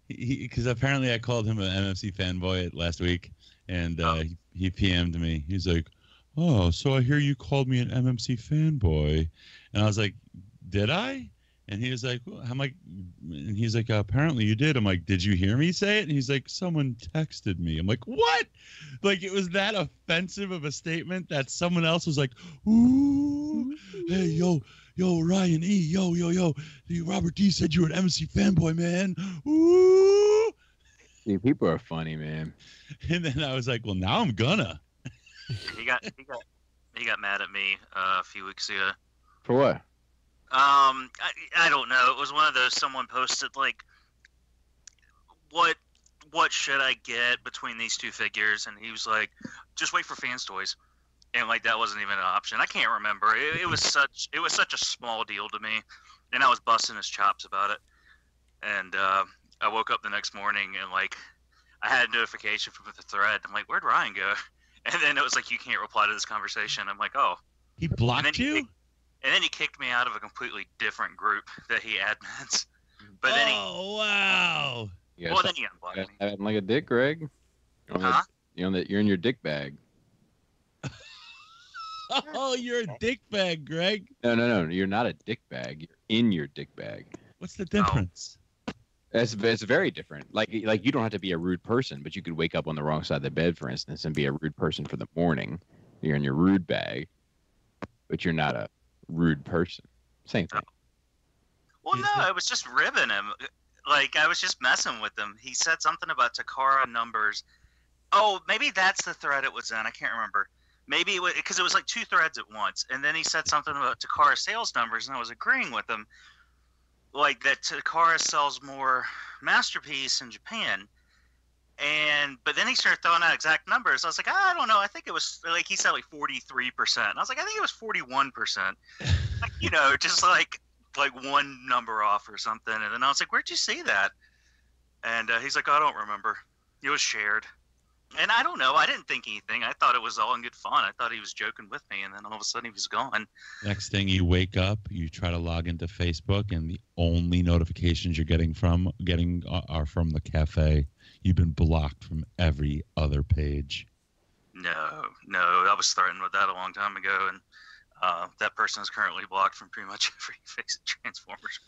because apparently I called him an MFC fanboy last week, and he PM'd me. He's like, "Oh, so I hear you called me an MMC fanboy," and I was like, "Did I?" And he was like, "Apparently you did." I'm like, "Did you hear me say it?" And he's like, "Someone texted me." I'm like, "What?" Like, it was that offensive of a statement that someone else was like, "Ooh, hey, yo, Ryan E, yo, Robert D said you were an MC fanboy, man. Ooh." Dude, people are funny, man. And then I was like, "Well, now I'm gonna." He got mad at me a few weeks ago. For what? I don't know. It was one of those, someone posted like, what should I get between these two figures? And he was like, just wait for Fans Toys. And like, that wasn't even an option. I can't remember. It was such a small deal to me. And I was busting his chops about it. And I woke up the next morning and like, I had a notification from the thread. I'm like, where'd Ryan go? And then it was like, you can't reply to this conversation. I'm like, oh. He blocked you? And then he kicked me out of a completely different group that he admins. But then wow. Well, then he unblocked me. Acting like a dick, Greg. Huh? You're in your dick bag. Oh, you're a dick bag, Greg. No. You're not a dick bag. You're in your dick bag. What's the difference? It's very different. Like you don't have to be a rude person, but you could wake up on the wrong side of the bed, for instance, and be a rude person for the morning. You're in your rude bag, but you're not a rude person. Same thing. Well, no, I was just ribbing him. Like, I was just messing with him. He said something about Takara numbers. Oh, maybe that's the thread it was in. I can't remember. Maybe it was because it was like two threads at once. And then he said something about Takara sales numbers, and I was agreeing with him. Like, that Takara sells more Masterpiece in Japan. But then he started throwing out exact numbers. I was like, I don't know. I think it was like, he said like 43%. And I was like, I think it was 41%. Like, just like one number off or something. And then I was like, where'd you see that? And he's like, I don't remember. It was shared. And I don't know. I didn't think anything. I thought it was all in good fun. I thought he was joking with me. And then all of a sudden he was gone. Next thing you wake up, you try to log into Facebook, and the only notifications you're getting are from the cafe. You've been blocked from every other page. No. I was threatened with that a long time ago. And that person is currently blocked from pretty much every face of Transformers.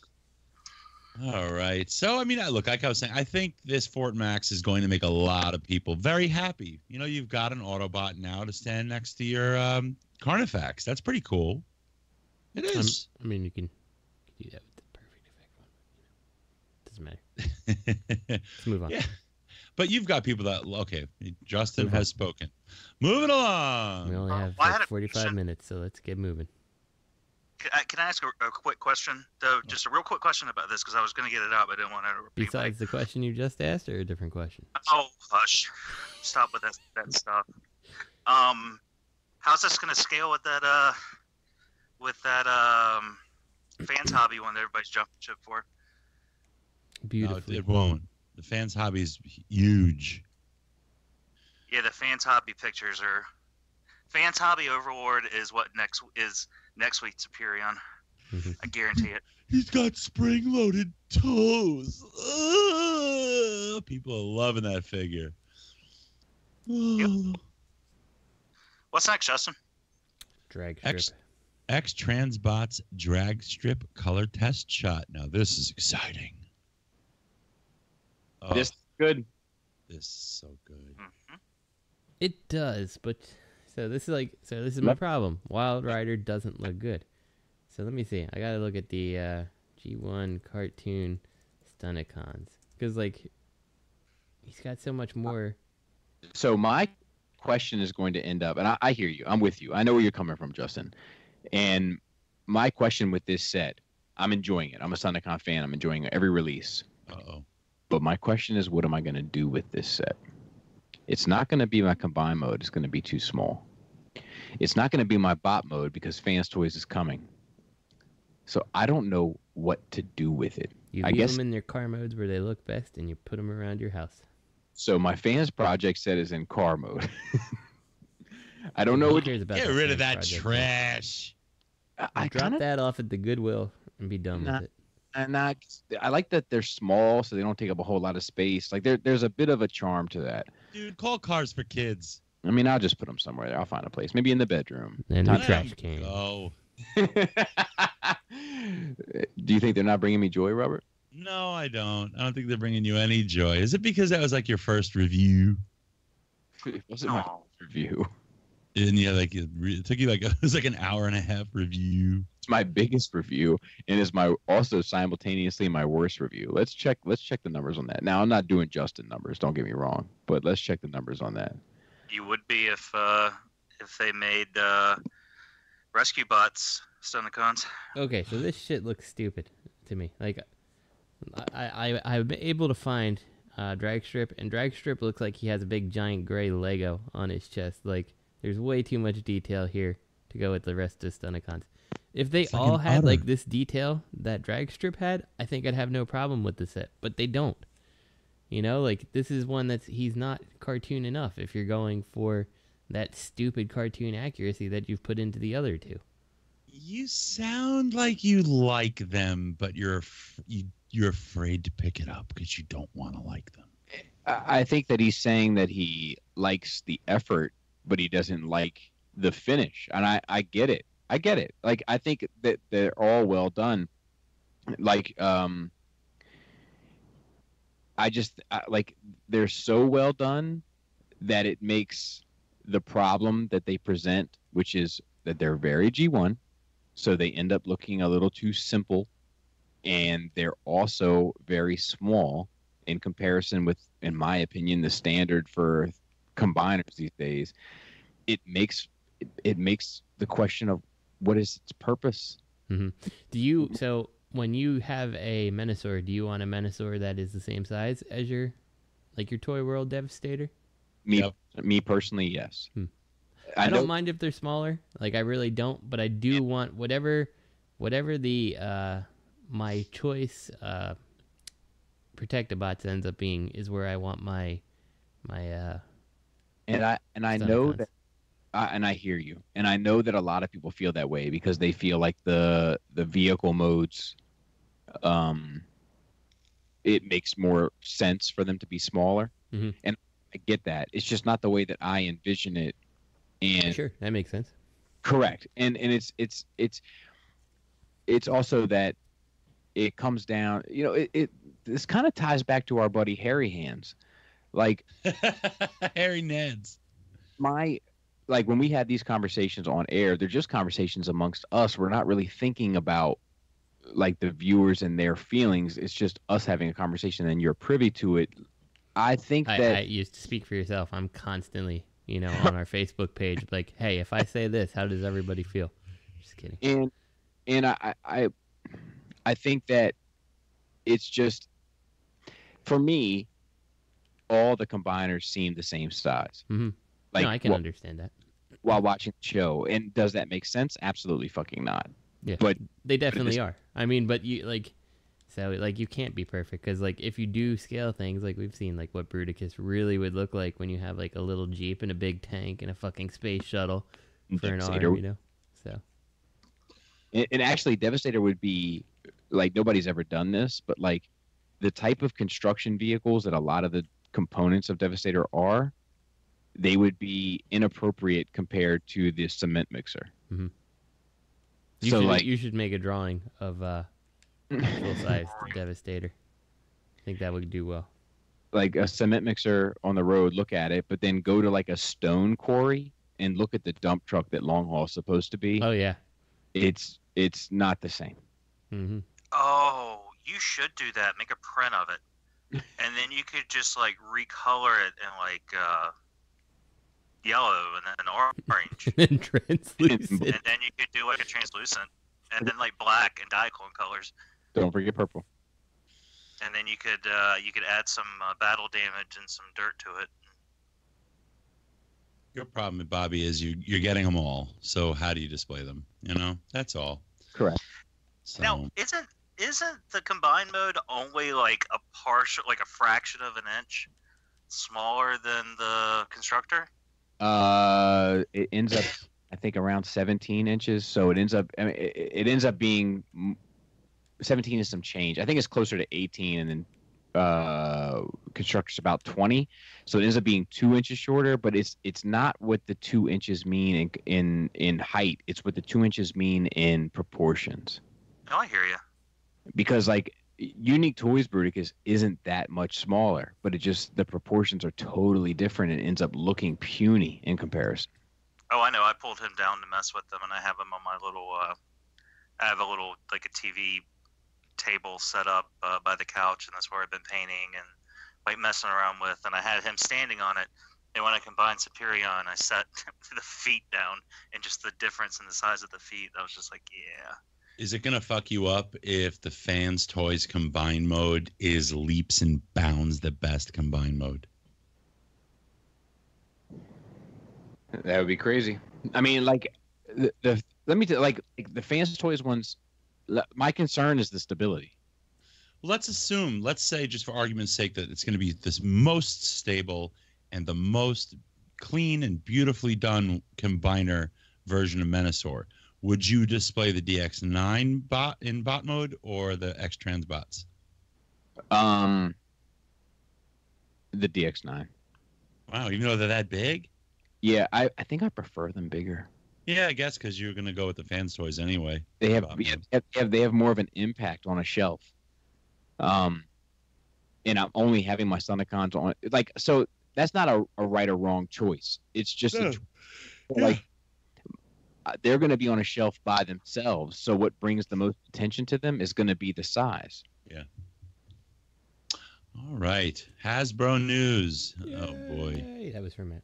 All right. So, I mean, look, like I was saying, I think this Fort Max is going to make a lot of people very happy. You've got an Autobot now to stand next to your Carnifex. That's pretty cool. It is. I mean, you can do that with the perfect effect one. Doesn't matter. Let's move on. Yeah. But you've got people that, okay, Justin has spoken. Moving along. We only have like 45 minutes, so let's get moving. Can I ask a quick question, though? Just a real quick question about this, because I was going to get it out, but I didn't want to repeat. Besides the question you just asked, or a different question? Oh, hush. Stop with that stuff. How's this going to scale with that Fans Hobby one that everybody's jumping ship for? Beautiful. No, it won't. The Fans Hobby is huge. Yeah, the Fans Hobby pictures are... Fans Hobby Overlord is what next week's Superion. Mm-hmm. I guarantee it. He's got spring-loaded toes. People are loving that figure. Yep. What's next, Justin? Dragstrip. X Transbots Dragstrip color test shot. Now this is exciting. Oh, this is good. This is so good. Mm-hmm. It does, but this is my problem. Wild Rider doesn't look good. So let me see. I gotta look at the G1 cartoon Stunticons, because he's got so much more. So my question is going to end up, and I hear you. I'm with you. I know where you're coming from, Justin. And my question with this set, I'm enjoying it. I'm a Stunticon fan. I'm enjoying every release. Uh-oh. But my question is, what am I going to do with this set? It's not going to be my combine mode. It's going to be too small. It's not going to be my bot mode because Fans Toys is coming. So I don't know what to do with it. You leave them in their car modes where they look best, and you put them around your house. So my Fans Project set is in car mode. I don't know what cares about. Get rid of that trash. I drop that off at the Goodwill and be done with it. And I like that they're small, so they don't take up a whole lot of space. Like there's a bit of a charm to that. Dude, call Cars for Kids. I mean, I'll just put them somewhere there. I'll find a place. Maybe in the bedroom. And the trash can. Oh. Do you think they're not bringing me joy, Robert? No, I don't. I don't think they're bringing you any joy. Is it because that was like your first review? It wasn't my first review. And yeah, like it took you like it was like an hour and a half review. It's my biggest review, and is my also simultaneously my worst review. Let's check the numbers on that. Now I'm not doing Justin numbers. Don't get me wrong, but let's check the numbers on that. You would be if they made rescue bots Stunnicons. Okay, so this shit looks stupid to me. Like, I'm able to find Dragstrip, and Dragstrip looks like he has a big giant gray Lego on his chest. Like, there's way too much detail here to go with the rest of Stunnicons. If they all had like this detail that Dragstrip had, I think I'd have no problem with the set. But they don't. You know, like this is one he's not cartoon enough if you're going for that stupid cartoon accuracy that you've put into the other two. You sound like you like them, but you're afraid to pick it up because you don't want to like them. I think that he's saying that he likes the effort, but he doesn't like the finish. And I get it. I get it. Like, I think that they're all well done. Like, like they're so well done that it makes the problem that they present, which is that they're very G1, so they end up looking a little too simple, and they're also very small in comparison with, in my opinion, the standard for combiners these days. It makes the question of what is its purpose. Mm-hmm. So when you have a Menasor, do you want a Menasor that is the same size as your Toy World Devastator? Me personally, yes. I don't mind if they're smaller. Like, I really don't, but I do want whatever the my choice Protectobots ends up being is where I want my and I know that. And I hear you, and I know that a lot of people feel that way because they feel like the vehicle modes, it makes more sense for them to be smaller, and I get that. It's just not the way that I envision it. And sure, that makes sense. Correct, and it's also that it comes down. You know, this kind of ties back to our buddy Hairy Hands, like Hairy Neds. Like when we had these conversations on air, they're just conversations amongst us. We're not really thinking about like the viewers and their feelings. It's just us having a conversation, and you're privy to it. I think that you speak for yourself. I'm constantly, on our Facebook page, like, hey, if I say this, how does everybody feel? Just kidding. And I think that it's just, for me, all the combiners seem the same size. Mm-hmm. Like, no, I can understand that. While watching the show. And does that make sense? Absolutely fucking not. Yeah, but they definitely are. I mean, but you you can't be perfect because if you do scale things, like we've seen, like what Bruticus really would look like when you have like a little Jeep and a big tank and a fucking space shuttle for an arm, So. And actually, Devastator would be like, nobody's ever done this, but like the type of construction vehicles that a lot of the components of Devastator are, they would be inappropriate compared to the cement mixer. Mm-hmm. You should make a drawing of full-size Devastator. I think that would do well. Like a cement mixer on the road, look at it, but then go to like a stone quarry and look at the dump truck that Long Haul is supposed to be. Oh yeah, it's not the same. Mm-hmm. Oh, you should do that. Make a print of it, and then you could just like recolor it in like yellow and then orange and translucent, and then you could do like a translucent, and then like black and diaclone colors. Don't forget purple. And then you could add some battle damage and some dirt to it. Your problem, Bobby, is you're getting them all. So how do you display them? That's all. Correct. So. Now, isn't the combined mode only like a partial, like a fraction of an inch smaller than the constructor? It ends up, I think, around 17 inches. So it ends up being 17 is some change. I think it's closer to 18, and then Constructor's about 20, so it ends up being 2 inches shorter. But it's not what the 2 inches mean in height. It's what the 2 inches mean in proportions. Oh, I hear you. Because like Unique Toys Bruticus isn't that much smaller, but the proportions are totally different and ends up looking puny in comparison. Oh, I know. I pulled him down to mess with them, and I have him on my little. I have a little like a TV table set up by the couch, and that's where I've been painting and like messing around with. And I had him standing on it. And when I combined Superion, I set the feet down, and just the difference in the size of the feet, I was just like, yeah. Is it going to fuck you up if the Fans Toys combine mode is leaps and bounds the best combine mode? That would be crazy. I mean, like the Fans Toys ones. My concern is the stability. Let's say, just for argument's sake, that it's going to be this most stable and the most clean and beautifully done combiner version of Menasor. Would you display the DX9 bot in bot mode or the X-Trans bots? The DX9. Wow, even though they're that big? Yeah, I think I prefer them bigger. Yeah, I guess because you're going to go with the Fans Toys anyway. They have more of an impact on a shelf. And I'm only having my Sunicons on. Like, so that's not a right or wrong choice. It's just they're going to be on a shelf by themselves. So what brings the most attention to them is going to be the size. Yeah. All right. Hasbro news. Yay. Oh, boy. That was from Matt.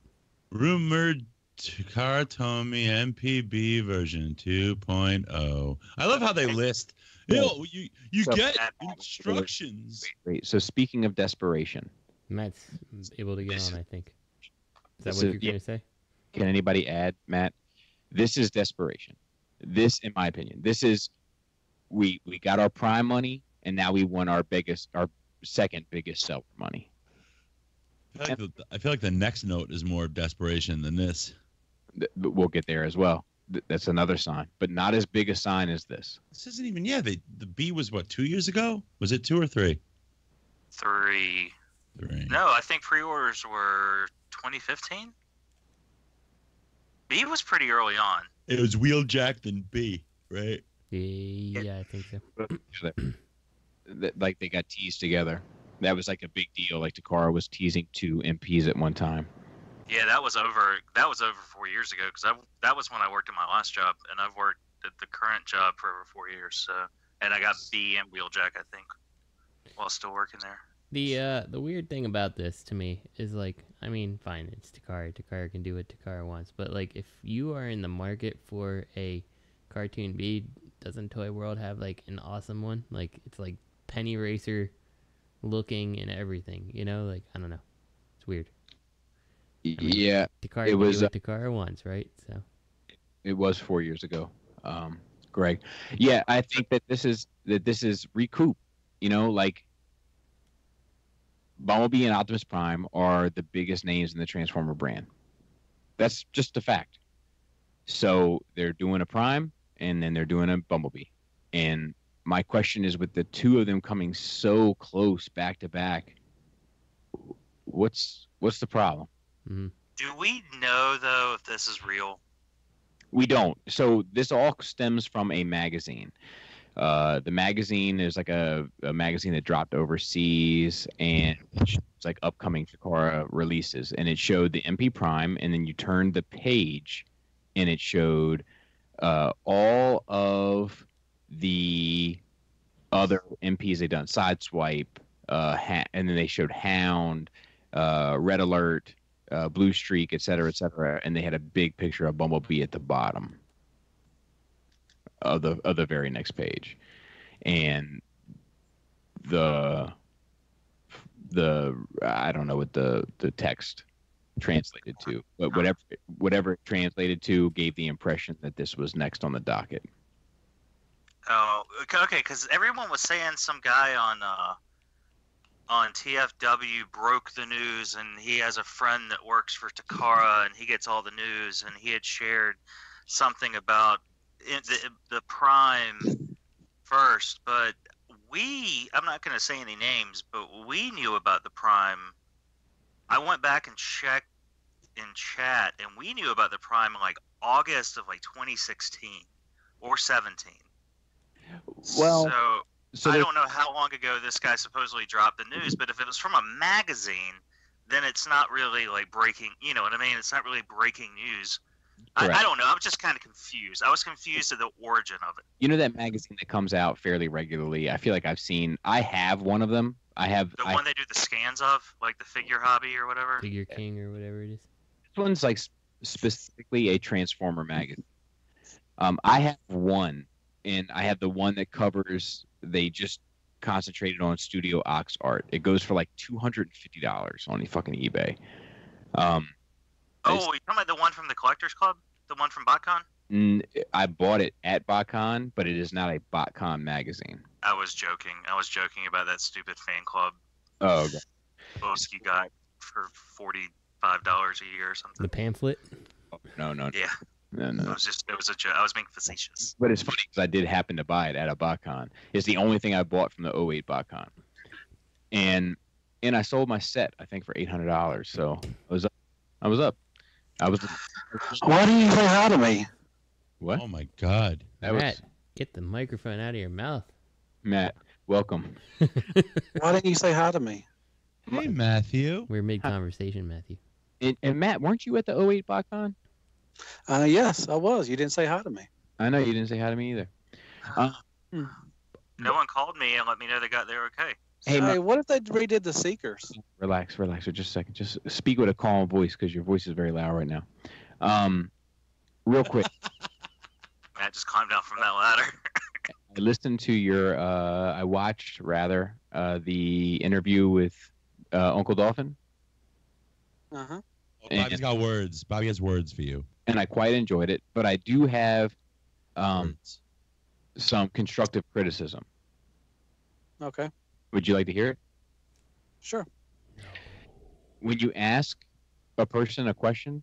Rumored Takara Tomy MP Bee version 2.0. I love how they list. You get instructions. Wait. So speaking of Desperation. Matt's able to get on, I think. Is that what you're going to say? Can anybody add, Matt? This is Desperation. This, in my opinion, this is we got our prime money, and now we won our second biggest seller money. I feel like the next note is more Desperation than this. But we'll get there as well. That's another sign, but not as big a sign as this. This isn't even. Yeah, the B was what, 2 years ago? Was it 2 or 3? 3. No, I think pre-orders were 2015. B was pretty early on. It was Wheeljack then B, right? Yeah, I think so. Like they got teased together. That was like a big deal. Like Takara was teasing 2 MPs at one time. Yeah, that was over 4 years ago because that was when I worked at my last job, and I've worked at the current job for over 4 years. So, and I got B and Wheeljack, I think, while still working there. The weird thing about this to me is, like, I mean, fine, it's Takara. Takara can do what Takara wants. But, like, if you are in the market for a cartoon B, doesn't Toy World have, like, an awesome one? Like, it's, like, Penny Racer looking and everything, you know? Like, I don't know. It's weird. I mean, yeah. Takara can do what Takara wants, right? So. It was 4 years ago, Greg. Yeah, I think that this is recoup, you know, like, Bumblebee and Optimus Prime are the biggest names in the Transformer brand. That's just a fact. So they're doing a Prime, and then they're doing a Bumblebee. And my question is, with the 2 of them coming so close back to back, what's the problem? Mm-hmm. Do we know, though, if this is real? We don't. So this all stems from a magazine. The magazine is like a magazine that dropped overseas, and it's like upcoming Takara releases. And it showed the MP Prime, and then you turned the page, and it showed all of the other MPs they've done. Sideswipe, and then they showed Hound, Red Alert, Bluestreak, et cetera, and they had a big picture of Bumblebee at the bottom of the very next page. And the I don't know what the text translated to, but whatever it translated to gave the impression that this was next on the docket. Oh, okay, because everyone was saying some guy on TFW broke the news, and he has a friend that works for Takara, and he gets all the news, and he had shared something about the Prime first. But I'm not going to say any names, but we knew about the Prime. I went back and checked in chat, and we knew about the Prime in like August of like 2016 or 17. Well, so I don't know how long ago this guy supposedly dropped the news, but if it was from a magazine, then it's not really like breaking. You know what I mean? It's not really breaking news. I don't know. I'm just kind of confused. I was confused at the origin of it. You know that magazine that comes out fairly regularly? I feel like I have one of them. One they do the scans of, like the Figure Hobby or whatever. Figure King or whatever it is. This one's like specifically a Transformer magazine. I have one, and I have the one that covers. They just concentrated on Studio Ox art. It goes for like $250 on the fucking eBay. Oh, you talking about the one from the Collectors Club? The one from BotCon? I bought it at BotCon, but it is not a BotCon magazine. I was joking. I was joking about that stupid fan club. Oh, okay. Boski got for $45 a year or something. The pamphlet? No. Yeah. No. It was a joke. I was being facetious. But it's funny because I did happen to buy it at a BotCon. It's the only thing I bought from the 08 BotCon. And I sold my set, I think, for $800. So I was up. Why didn't you say hi to me? What? Oh my God. Matt, get the microphone out of your mouth. Matt, welcome. Why didn't you say hi to me? Hey, Matthew. We're mid-conversation, Matthew. And Matt, weren't you at the 08 BotCon? Yes, I was. You didn't say hi to me. I know you didn't say hi to me either. No one called me and let me know they got there okay. Hey, what if they redid the Seekers? Relax for just a second. Just speak with a calm voice because your voice is very loud right now. Real quick. Matt, just calm down from that ladder. I listened to your, I watched rather, the interview with Uncle Dolphin. Uh-huh. Oh, Bobby's got words. Bobby has words for you. And I quite enjoyed it, but I do have some constructive criticism. Okay. Would you like to hear it? Sure. When you ask a person a question,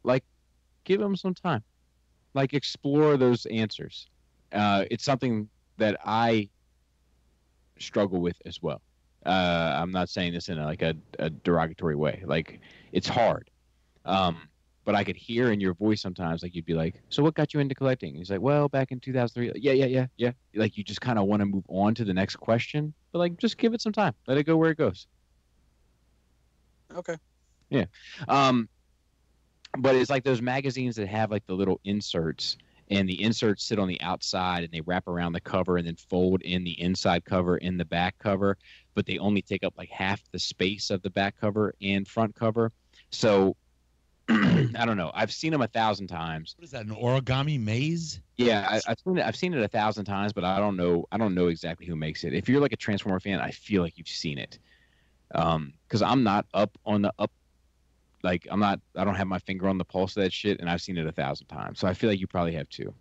like, give them some time. Like, explore those answers. It's something that I struggle with as well. I'm not saying this in a derogatory way. Like, it's hard. But I could hear in your voice sometimes, like, you'd be like, so what got you into collecting? He's like, well, back in 2003. Yeah. Like, you just kind of want to move on to the next question. But, like, just give it some time. Let it go where it goes. Okay. Yeah. But it's like those magazines that have, like, the little inserts. And the inserts sit on the outside, and they wrap around the cover and then fold in the inside cover in the back cover. But they only take up, like, half the space of the back cover and front cover. So... I don't know. I've seen them 1,000 times. What is that? An origami maze? Yeah, I've seen it 1,000 times, but I don't know exactly who makes it. If you're like a Transformer fan, I feel like you've seen it. Because I'm not up on the up. Like I don't have my finger on the pulse of that shit, and I've seen it 1,000 times. So I feel like you probably have too.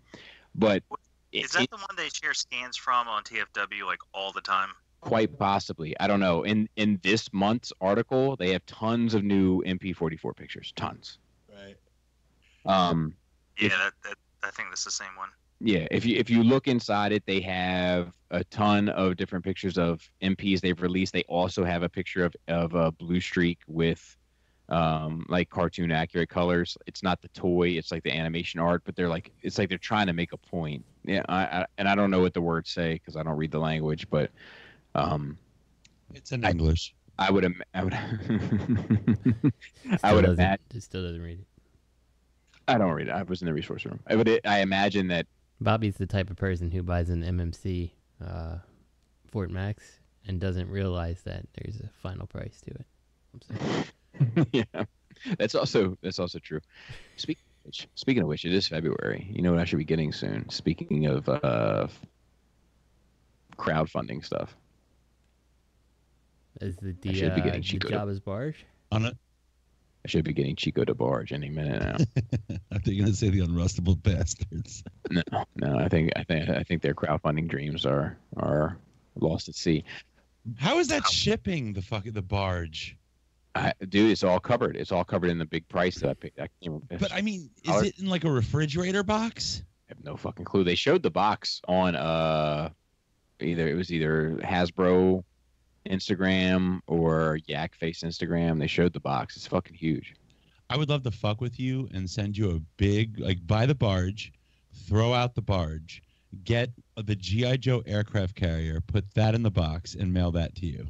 But is that the one they share scans from on TFW like all the time? Quite possibly. I don't know. In this month's article, they have tons of new MP44 pictures. Tons. Right. Yeah, I think that's the same one. Yeah, if you look inside it, they have a ton of different pictures of MPs they've released. They also have a picture of a Bluestreak with like cartoon accurate colors. It's not the toy, it's like the animation art, but it's like they're trying to make a point. Yeah, I don't know what the words say because I don't read the language, but it's in English. I would imagine. It still doesn't read it. I don't read it. I was in the resource room. I imagine that Bobby's the type of person who buys an MMC Fort Max and doesn't realize that there's a final price to it. I'm sorry. Yeah, that's also true. Speaking of which, it is February. You know what I should be getting soon? Speaking of crowdfunding stuff. Is the I should be getting Chico Jabba's barge? On it? I should be getting Chico to barge any minute now. I think you're gonna say the unrustable bastards. No. I think their crowdfunding dreams are lost at sea. How is that shipping the barge? Dude, it's all covered. It's all covered in the big price that I paid. But I mean, is it in like a refrigerator box? I have no fucking clue. They showed the box on it was either Hasbro Instagram or Yak Face Instagram. They showed the box. It's fucking huge. I would love to fuck with you and send you a big, like, buy the barge, throw out the barge, get the G.I. Joe aircraft carrier, put that in the box, and mail that to you.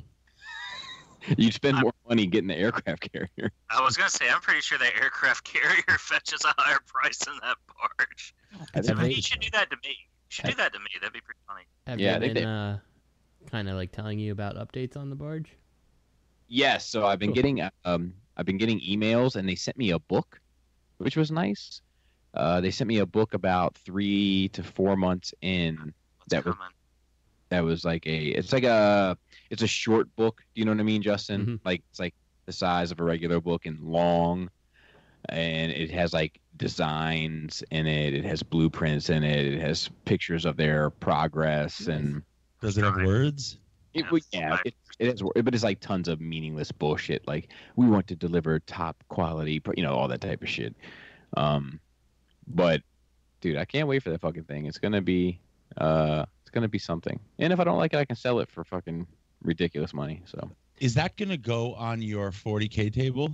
You'd spend more money getting the aircraft carrier. I was gonna say, I'm pretty sure that aircraft carrier fetches a higher price than that barge. You should do that to me. You should do that to me. That'd be pretty funny. Have they been kind of like telling you about updates on the barge? Yes. So I've been getting emails, and they sent me a book, which was nice. They sent me a book about 3 to 4 months in. That was like it's a short book. Do you know what I mean, Justin? Mm-hmm. Like it's like the size of a regular book and long, and it has like designs in it. It has blueprints in it. It has pictures of their progress. And does it have words? It has, but it's like tons of meaningless bullshit. Like, we want to deliver top quality, all that type of shit. But dude, I can't wait for that fucking thing. It's gonna be something. And if I don't like it, I can sell it for fucking ridiculous money. So is that gonna go on your 40K table?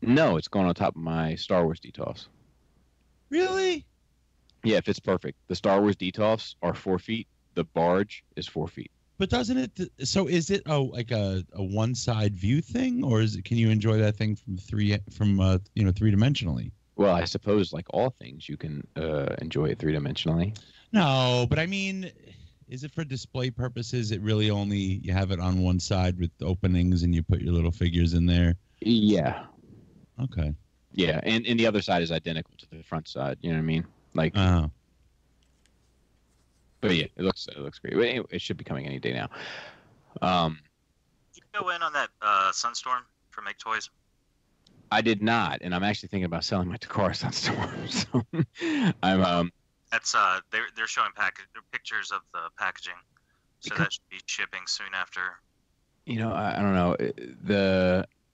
No, it's going on top of my Star Wars Detox. Really? Yeah, it fits perfect. The Star Wars Detox are 4 feet. The barge is 4 feet. But doesn't it? So is it like a one side view thing, or can you enjoy that thing from three dimensionally? Well, I suppose like all things, you can enjoy it 3-dimensionally. No, but I mean, is it for display purposes? It really only you have it on one side with openings, and you put your little figures in there. Yeah. Okay. Yeah, and the other side is identical to the front side. You know what I mean? Like. Oh. But yeah, it looks great. Anyway, it should be coming any day now. You go in on that Sunstorm for Make Toys? I did not, and I'm actually thinking about selling my Takara Sunstorm. So I'm That's they're showing pictures of the packaging, so that should be shipping soon after. I don't know.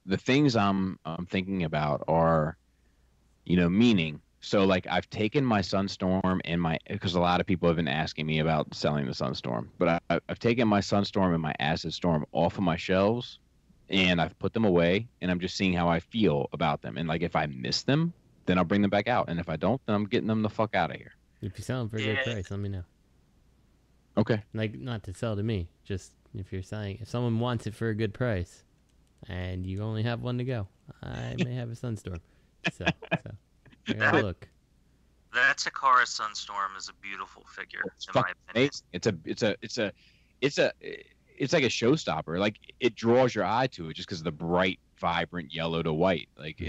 The things I'm thinking about are, meaning. So, like, I've taken my Sunstorm and because a lot of people have been asking me about selling the Sunstorm, but I've taken my Sunstorm and my Acid Storm off of my shelves, and I've put them away, and I'm just seeing how I feel about them. And, like, if I miss them, then I'll bring them back out. And if I don't, then I'm getting them the fuck out of here. If you sell them for a good price, let me know. Okay. Like, not to sell to me, just if someone wants it for a good price, and you only have one to go, I may have a Sunstorm. So. Look. That Takara Sunstorm is a beautiful figure, in my opinion. It's like a showstopper. Like, it draws your eye to it just because of the bright, vibrant yellow to white. Like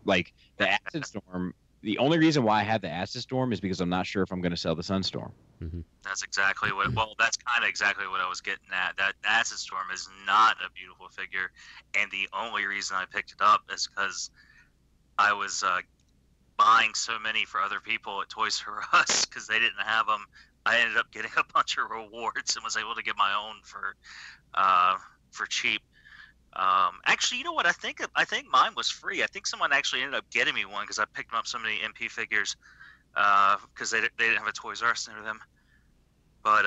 like the Acid Storm. The only reason why I have the Acid Storm is because I'm not sure if I'm going to sell the Sunstorm. Mm-hmm. That's exactly what. Well, that's kind of exactly what I was getting at. That Acid Storm is not a beautiful figure, and the only reason I picked it up is because I was buying so many for other people at Toys R Us because they didn't have them. I ended up getting a bunch of rewards and was able to get my own for cheap. Actually, you know what? I think mine was free. I think someone actually ended up getting me one because I picked up so many MP figures because they didn't have a Toys R Us near them. But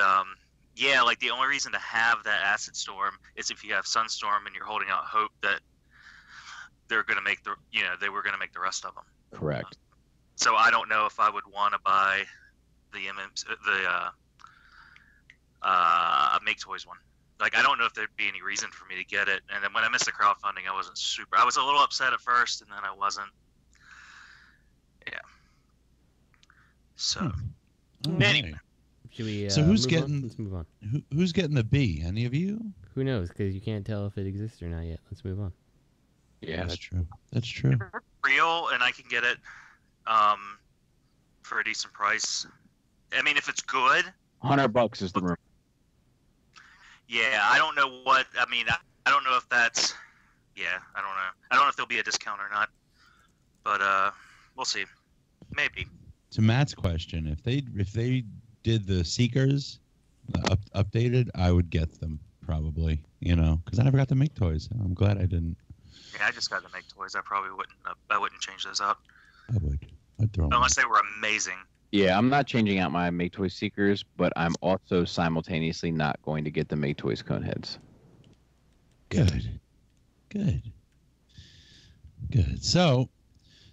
yeah, like the only reason to have that Acid Storm is if you have Sunstorm and you're holding out hope that they're going to make they were going to make the rest of them. Correct. So I don't know if I would want to buy the Make Toys one. Like, I don't know if there'd be any reason for me to get it. And then when I missed the crowdfunding, I was a little upset at first, and then I wasn't. Yeah. So anyway. Should we, so who's getting? On? Let's move on. Who's getting the B? Any of you? Who knows? Because you can't tell if it exists or not yet. Let's move on. Yeah, that's true. That's true. Real, and I can get it for a decent price. I mean, if it's good, $100 is the room. Yeah, I don't know what. I mean, I don't know if that's. Yeah, I don't know. I don't know if there'll be a discount or not. But we'll see. Maybe. To Matt's question, if they did the Seekers updated, I would get them probably. Because I never got to make toys. I'm glad I didn't. Yeah, I just got to make toys. I probably wouldn't. I wouldn't change those out. I would. I'd throw them. Unless they were amazing. Yeah, I'm not changing out my Make Toys Seekers, but I'm also simultaneously not going to get the Make Toys Coneheads. Good. So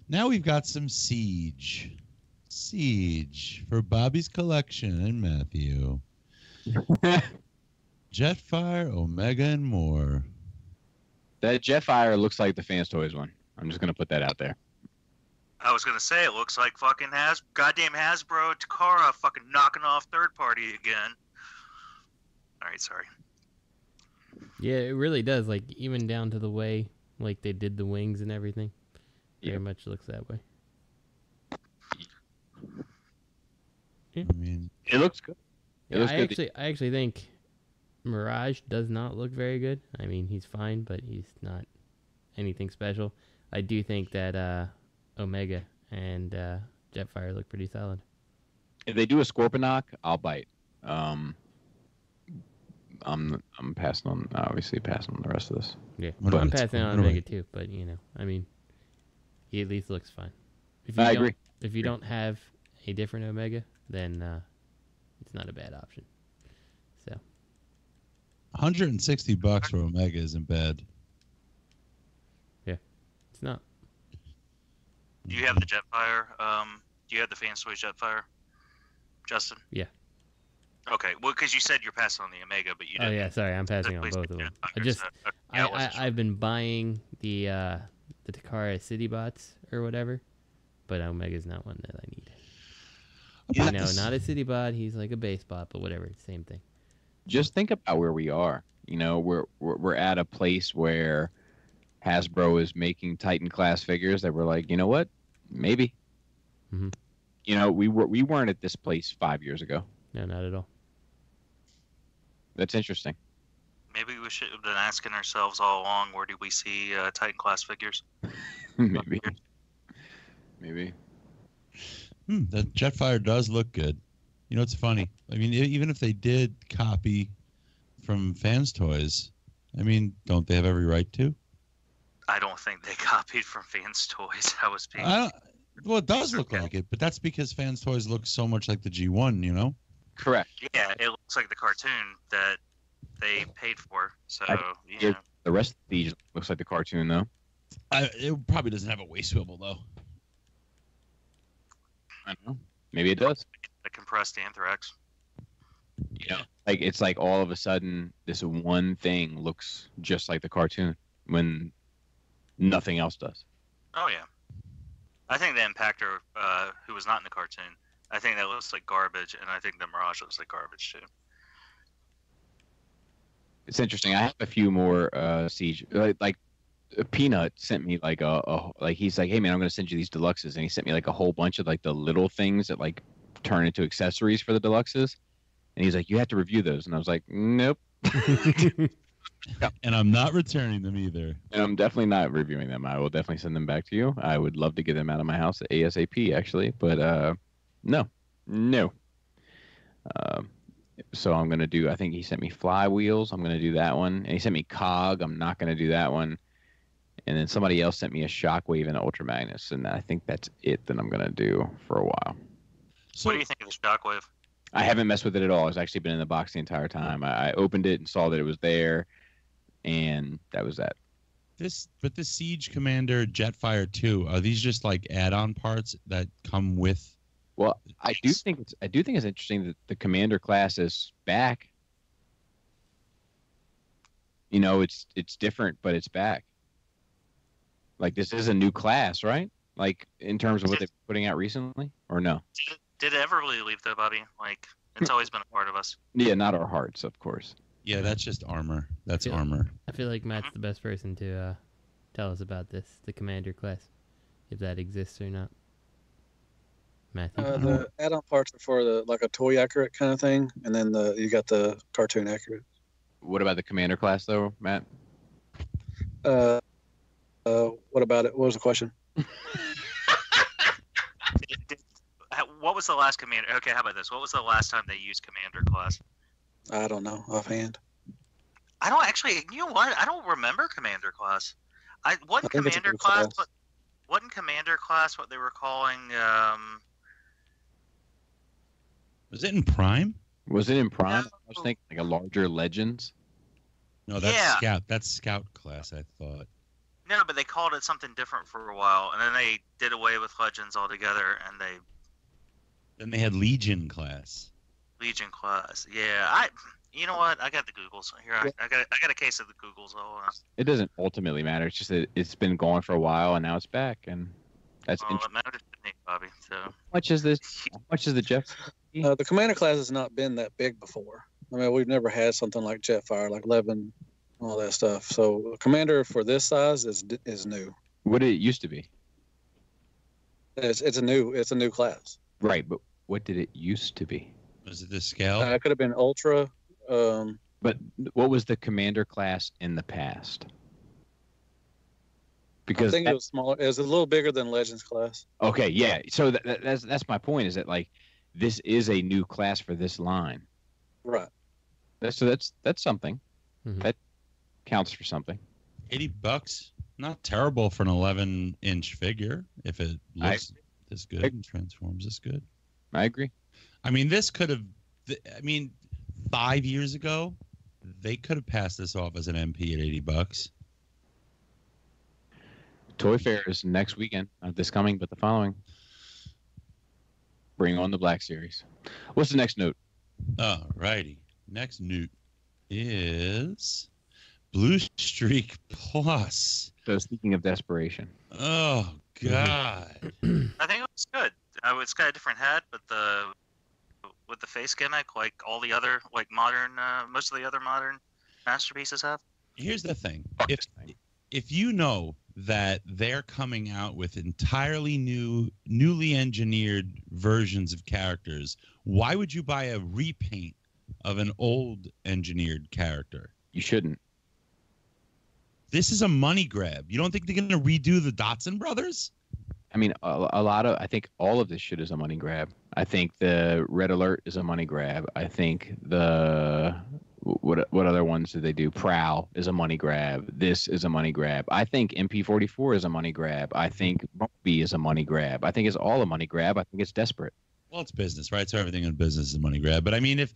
now we've got some Siege for Bobby's collection and Matthew. Jetfire, Omega, and more. That Jetfire looks like the Fans Toys one. I'm just going to put that out there. I was gonna say it looks like fucking goddamn Hasbro Takara fucking knocking off third party again. All right, sorry. Yeah, it really does. Like even down to the way like they did the wings and everything. Very much looks that way. I mean, it looks good. I actually think Mirage does not look very good. I mean, he's fine, but he's not anything special. I do think that Omega and Jetfire look pretty solid. If they do a Scorponok, I'll bite. I'm passing on, obviously passing on the rest of this. Yeah, I'm passing on Omega too, but you know, I mean, he at least looks fine. I agree. If you don't have a different Omega, then it's not a bad option. So, $160 for Omega isn't bad. Yeah, it's not. Do you have the Jetfire? Do you have the Fans Toys Jetfire, Justin? Yeah. Okay, well, because you said you're passing on the Omega, but you didn't. Oh yeah, sorry, I'm passing on both of them. I've been buying the Takara City Bots or whatever, but Omega's not one that I need. You know, not a City Bot. He's like a base bot, but whatever, same thing. Just think about where we are. You know, we're at a place where Hasbro is making Titan class figures that we're like, you know what, maybe. Mm-hmm. You know, we weren't at this place 5 years ago. No, not at all. That's interesting. Maybe we should have been asking ourselves all along, where do we see Titan class figures? Maybe. That Jetfire does look good. You know, it's funny. I mean, even if they did copy from Fans Toys, I mean, don't they have every right to? I don't think they copied from Fans Toys. I was being... Well, it does look like it, but that's because Fans Toys look so much like the G1, you know? Correct. Yeah, it looks like the cartoon that they paid for. So, you know. The rest of these looks like the cartoon, though. It probably doesn't have a waist swivel, though. I don't know. Maybe it does. The compressed anthrax. You know, like it's like all of a sudden this one thing looks just like the cartoon when nothing else does. Oh yeah, I think the Impactor, who was not in the cartoon, I think that looks like garbage, and I think the Mirage looks like garbage too. It's interesting. I have a few more Siege. Like Peanut sent me like he's like, hey man, I'm gonna send you these deluxes, and he sent me like a whole bunch of like the little things that like turn into accessories for the deluxes, and he's like, you have to review those, and I was like, nope. And I'm not returning them either. And I'm definitely not reviewing them. I will definitely send them back to you. I would love to get them out of my house ASAP, actually, but no. So I'm going to do, I think he sent me Flywheels. I'm going to do that one. And he sent me Cog. I'm not going to do that one. And then somebody else sent me a Shockwave and an Ultra Magnus. And I think that's it that I'm going to do for a while. So, what do you think of the Shockwave? I haven't messed with it at all. It's actually been in the box the entire time. I opened it and saw that it was there. And that was that. But this Siege Commander Jetfire 2, are these just like add-on parts that come with? Well, I do think it's interesting that the Commander class is back. You know, it's different, but it's back. Like this is a new class, right? Like in terms of what they're putting out recently, or no? Did it ever really leave the body? Like it's always been a part of us. Yeah, not our hearts, of course. Yeah, that's just armor. That's armor. I feel like Matt's the best person to tell us about this, the Commander class, if that exists or not. Matthew? The add-on parts are for the like a toy accurate kind of thing, and then you got the cartoon accurate. What about the Commander class, though, Matt? What about it? What was the question? What was the last Commander? Okay, how about this? What was the last time they used Commander class? I don't know offhand. I don't actually. You know what? I don't remember Commander class. Wasn't Commander class what they were calling Was it in Prime? Was it in Prime? I was thinking like a larger Legends. No, that's Scout. That's Scout class, I thought. No, but they called it something different for a while, and then they did away with Legends altogether, and Then they had Legion class. Legion class. Yeah, you know what? I got the Googles here. I got a case of the Googles. It doesn't ultimately matter. It's just that it's been going for a while, and now it's back, and that's it matters to me, Bobby. So how much is this? How much is the Jeff? The Commander class has not been that big before. I mean, we've never had something like Jetfire, like Levin, all that stuff. So Commander for this size is new. What did it used to be? It's a new class. Right, but what did it used to be? Was it the scale? It could have been Ultra. But what was the Commander class in the past? Because I think it was smaller. It was a little bigger than Legends class. Okay, yeah. So that's my point. Is that like this is a new class for this line? Right. That's something. Mm-hmm. That counts for something. $80, not terrible for an 11-inch figure. If it looks this good and transforms this good, I agree. I mean, this could have. I mean, 5 years ago, they could have passed this off as an MP at $80. Toy Fair is next weekend, not this coming, but the following. Bring on the Black Series. What's the next note? All righty. Next note is Bluestreak Plus. So speaking of Desperation. Oh, God. I think it was good. It's got a different head, but with the face gimmick, like all the other, like modern, most of the other modern masterpieces have. Here's the thing. If you know that they're coming out with entirely newly engineered versions of characters, why would you buy a repaint of an old engineered character? You shouldn't. This is a money grab. You don't think they're going to redo the Dotson brothers? I mean, I think all of this shit is a money grab. I think the Red Alert is a money grab. I think what other ones did they do? Prowl is a money grab. This is a money grab. I think MP44 is a money grab. I think Bumblebee is a money grab. I think it's all a money grab. I think it's desperate. Well, it's business, right? So everything in business is a money grab. But I mean, if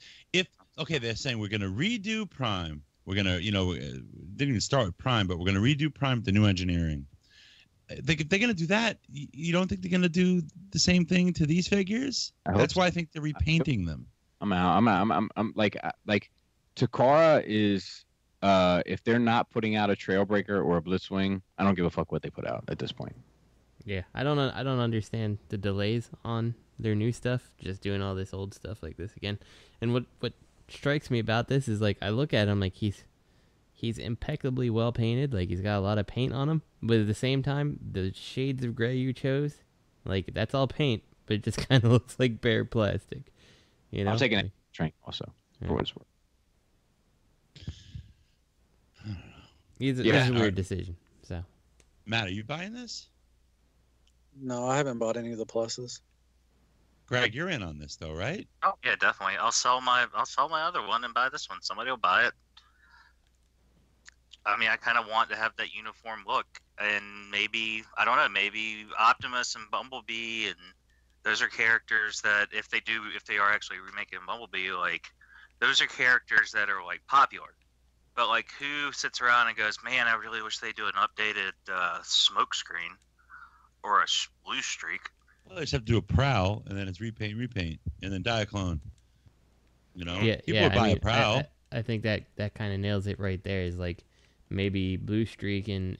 okay, they're saying we're going to redo Prime. We're going to, didn't even start with Prime, but we're going to redo Prime with the new engineering. If they're going to do that, you don't think they're going to do the same thing to these figures? That's why I think they're repainting them. I'm out. I'm like Takara is if they're not putting out a Trailbreaker or a Blitzwing, I don't give a fuck what they put out at this point. Yeah, I don't understand the delays on their new stuff, just doing all this old stuff like this again. And what strikes me about this is, like, I look at him like he's impeccably well painted, like he's got a lot of paint on him, but at the same time, the shades of gray you chose, like, that's all paint, but it just kind of looks like bare plastic. You know, I'm taking a train also for what it's worth. It's a weird decision. So, Matt, are you buying this? No, I haven't bought any of the pluses. Greg, you're in on this though, right? Oh yeah, definitely. I'll sell my other one and buy this one. Somebody will buy it. I mean, I kind of want to have that uniform look, and maybe, I don't know, maybe Optimus and Bumblebee, and those are characters that if they are actually remaking Bumblebee, like, those are characters that are like popular. But like, who sits around and goes, man, I really wish they do an updated smoke screen or a Bluestreak. Well, they just have to do a Prowl, and then it's repaint, and then Diaclone. You know, people would buy a Prowl. I think that kind of nails it right there. Is like, maybe Bluestreak and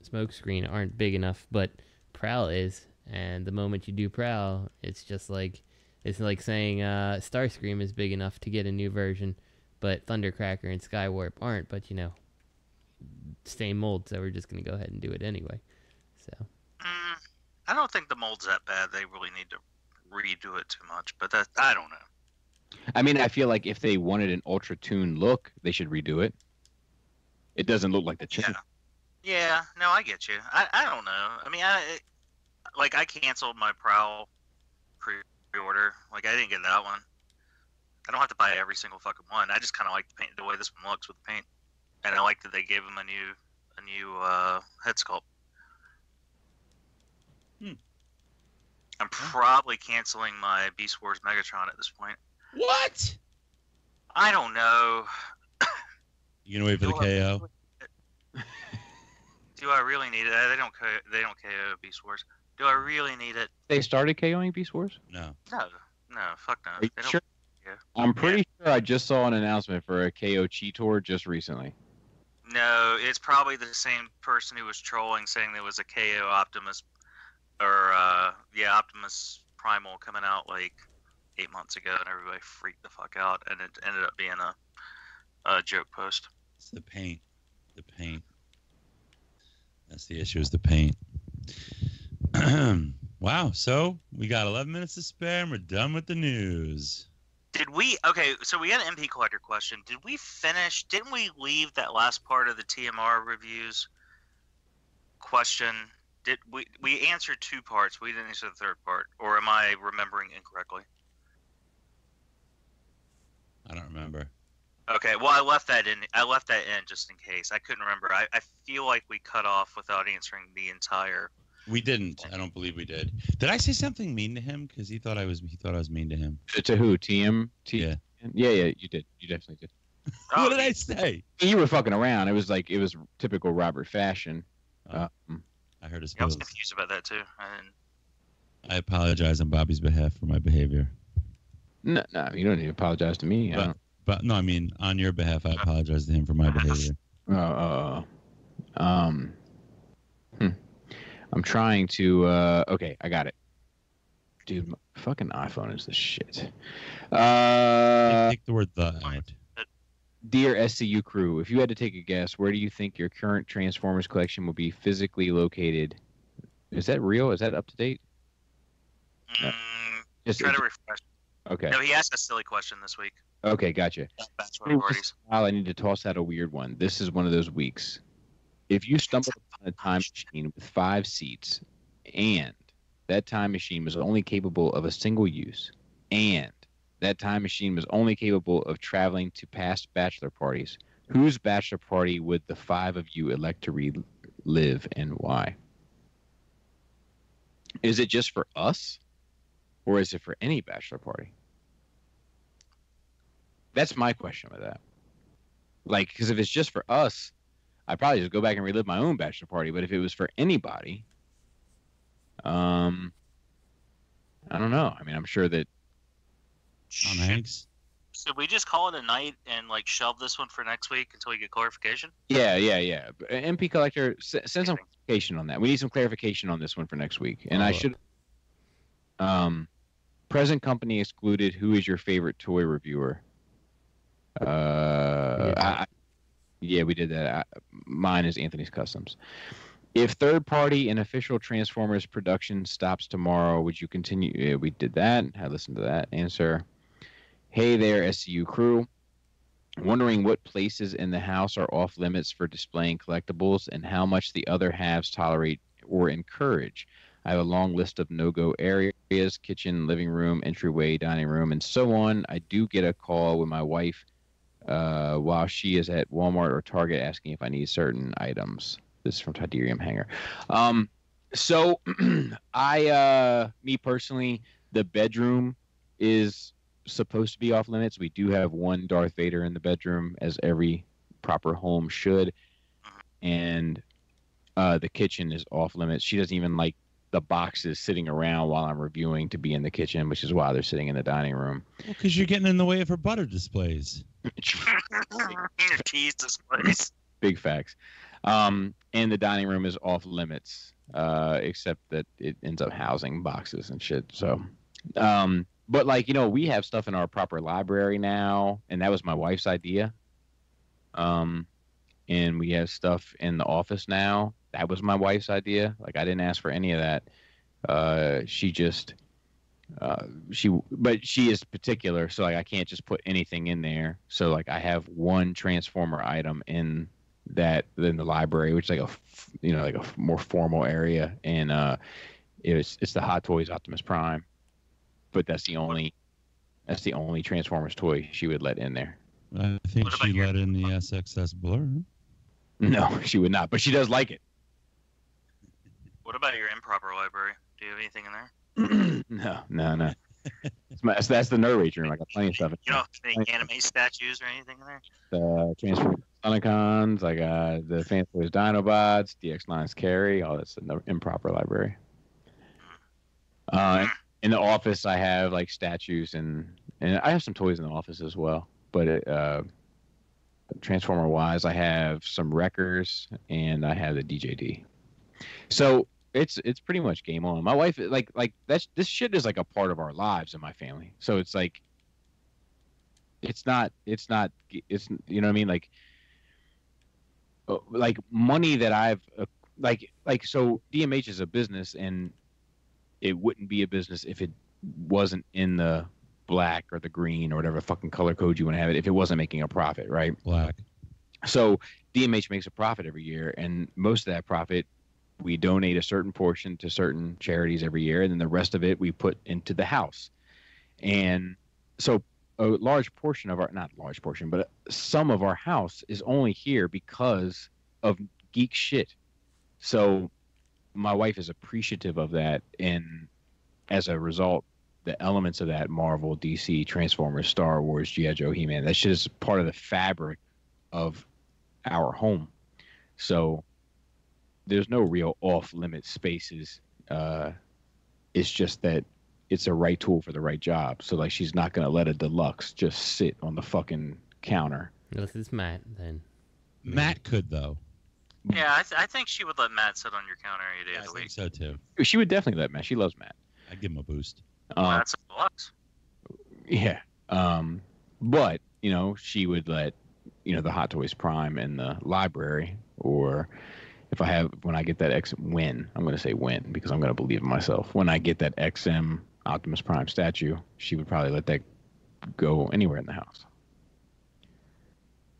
Smokescreen aren't big enough, but Prowl is. And the moment you do Prowl, it's like saying Starscream is big enough to get a new version, but Thundercracker and Skywarp aren't. But same mold, so we're just gonna go ahead and do it anyway. So. I don't think the mold's that bad. They really need to redo it too much, but I don't know. I mean, I feel like if they wanted an ultra tuned look, they should redo it. It doesn't look like the chin. Yeah, no, I get you. I don't know. I mean, I canceled my Prowl pre-order. Like, I didn't get that one. I don't have to buy every single fucking one. I just kind of like the way this one looks with the paint, and I like that they gave him a new head sculpt. I'm probably canceling my Beast Wars Megatron at this point. What? I don't know. You gonna wait for the KO? Do I really need it? They don't KO Beast Wars. Do I really need it? They started KOing Beast Wars? No. No, fuck no. Are you sure? I'm pretty sure I just saw an announcement for a KO Cheetor just recently. No, it's probably the same person who was trolling saying there was a KO Optimus, or Optimus Primal coming out like 8 months ago, and everybody freaked the fuck out, and it ended up being a joke post. It's the paint. The paint. That's the issue, is the paint. Wow, so we got 11 minutes to spare, and we're done with the news. So we had an MP Collector question. Didn't we leave that last part of the TMR reviews question? We answered 2 parts. We didn't answer the 3rd part. Or am I remembering incorrectly? I don't remember. Okay, well, I left that in just in case. I couldn't remember. I feel like we cut off without answering the entire... We didn't. I don't believe we did. Did I say something mean to him? Because he thought I was mean to him. To who? TM? Yeah. Yeah, you did. You definitely did. What did I say? You were fucking around. It was typical Robert fashion. I heard his. I was confused about that too. I apologize on Bobby's behalf for my behavior. No, you don't need to apologize to me. But no, I mean on your behalf, I apologize to him for my behavior. I'm trying to. Okay, I got it. Dude, my fucking iPhone is the shit. Take the word "the" out. Dear SCU crew, if you had to take a guess, where do you think your current Transformers collection will be physically located? Is that real? Is that up to date? Try to refresh. Okay. No, he asked a silly question this week. Okay, gotcha. I need to toss out a weird one. This is one of those weeks. If you stumbled upon a time machine with 5 seats, and that time machine was only capable of a single use, and that time machine was only capable of traveling to past bachelor parties, whose bachelor party would the 5 of you elect to relive, and why? Is it just for us, or is it for any bachelor party? That's my question with that. Because if it's just for us, I'd probably just go back and relive my own bachelor party. But if it was for anybody, I don't know. I mean, I'm sure that Tom Hanks. Should we just call it a night and shelve this one for next week until we get clarification? Yeah. MP Collector, send some clarification on that. We need some clarification on this one for next week. And I should. Present company excluded. Who is your favorite toy reviewer? Yeah, we did that. Mine is Anthony's Customs. If third-party and official Transformers production stops tomorrow, would you continue? Yeah, we did that. I listened to that answer. Hey there, SCU crew. Wondering what places in the house are off limits for displaying collectibles and how much the other halves tolerate or encourage. I have a long list of no-go areas: kitchen, living room, entryway, dining room, and so on. I do get a call with my wife while she is at Walmart or Target asking if I need certain items. This is from Tiderium Hanger. So me personally, the bedroom is supposed to be off limits. We do have one Darth Vader in the bedroom, as every proper home should. And the kitchen is off limits. She doesn't even like the boxes sitting around while I'm reviewing to be in the kitchen, which is why they're sitting in the dining room. Well, because you're getting in the way of her butter displays. Your cheese displays. Big facts. And the dining room is off limits, except that it ends up housing boxes and shit. So, but we have stuff in our proper library now, and that was my wife's idea. And we have stuff in the office now. That was my wife's idea. I didn't ask for any of that. She just, but she is particular, so I can't just put anything in there. So I have one Transformer item in the library, which is a more formal area, and it's the Hot Toys Optimus Prime. But that's the only Transformers toy she would let in there. I think she let in the SXS Blur. No, she would not, but she does like it. What about your improper library? Do you have anything in there? No. That's the Nerd Rage room. I got plenty of stuff. You know, any anime statues or anything in there? The Transformers Sonicons. I got the Fan Toys Dinobots, DX9's Carry. All that's in the improper library. In the office, I have like statues and I have some toys in the office as well. But Transformer wise, I have some Wreckers and I have the DJD. So it's pretty much game on. My wife like this shit is like a part of our lives in my family. So it's like it's not you know what I mean, like money that I've so DMH is a business and it wouldn't be a business if it wasn't in the black or the green or whatever fucking color code you want to have it, if it wasn't making a profit, right? Black. So DMH makes a profit every year, and most of that profit we donate a certain portion to certain charities every year, and then the rest of it we put into the house. And so a large portion of not large portion, but some of our house is only here because of geek shit. So my wife is appreciative of that, and as a result, the elements of that, Marvel, DC, Transformers, Star Wars, G.I. Joe, He-Man, that shit is part of the fabric of our home. So there's no real off-limit spaces. It's just that it's a right tool for the right job. So like, she's not gonna let a deluxe just sit on the fucking counter. This is Matt then. Matt could though. Yeah, I think she would let Matt sit on your counter any day of the week. I think so too. She would definitely let Matt. She loves Matt. I'd give him a boost. That's a deluxe. Yeah. But, you know, she would let, you know, the Hot Toys Prime in the library, or if when I get that I'm going to say when, because I'm going to believe in myself. When I get that XM Optimus Prime statue, she would probably let that go anywhere in the house.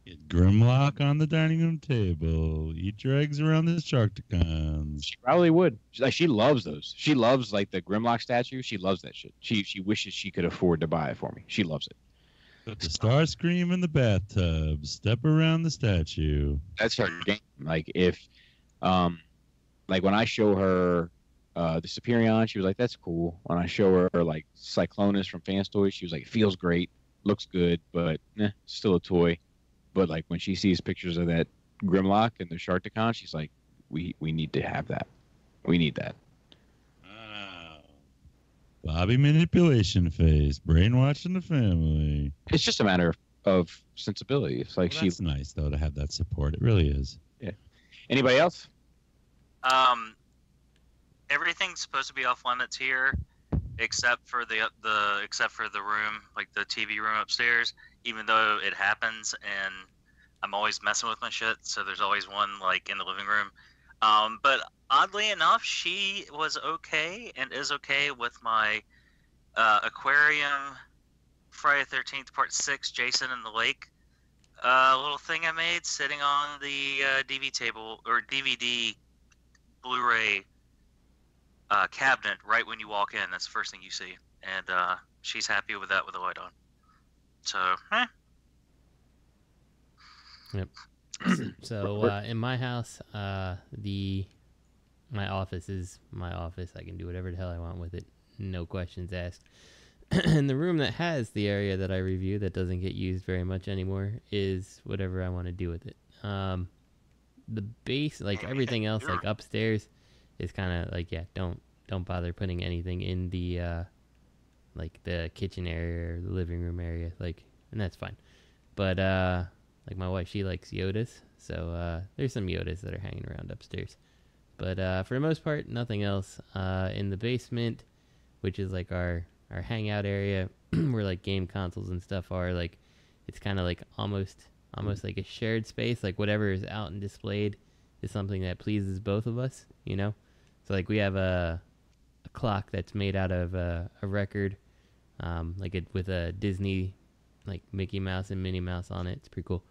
Get Grimlock on the dining room table. Eat your eggs around the Sharkticons. She probably would. She loves those. She loves like the Grimlock statue. She loves that shit. She wishes she could afford to buy it for me. She loves it. Put the Starscream in the bathtub. Step around the statue. That's her game. Like if, like when I show her the Superion, she was like, "That's cool." When I show her like Cyclonus from Fans Toys, she was like, "Feels great, looks good, but still a toy." But like when she sees pictures of that Grimlock and the Sharkticon, she's like, "We need to have that. We need that." Bobby manipulation phase, brainwashing the family. It's just a matter of sensibility. It's like That's nice though to have that support. It really is. Yeah. Anybody else? Everything's supposed to be off limits here, except for the room, like the TV room upstairs. Even though it happens, and I'm always messing with my shit, so there's always one like in the living room. But oddly enough, she was okay and is okay with my aquarium Friday the 13th Part 6 Jason in the Lake little thing I made sitting on the DVD table or DVD Blu-ray cabinet right when you walk in. That's the first thing you see, and she's happy with that with the light on. So, Yep. So in my house, my office is my office. I can do whatever the hell I want with it, no questions asked. And the room that has the area that I review that doesn't get used very much anymore is whatever I want to do with it. The base, like everything else, like upstairs, is kind of like, yeah, don't bother putting anything in the like the kitchen area or the living room area, like, and that's fine. But like my wife, she likes Yodas, so there's some Yodas that are hanging around upstairs. But for the most part, nothing else. In the basement, which is like our hangout area, where like game consoles and stuff are, like it's kind of like almost like a shared space. Like whatever is out and displayed is something that pleases both of us, you know. So like we have a clock that's made out of a record, with a Disney, like Mickey Mouse and Minnie Mouse on it. It's pretty cool.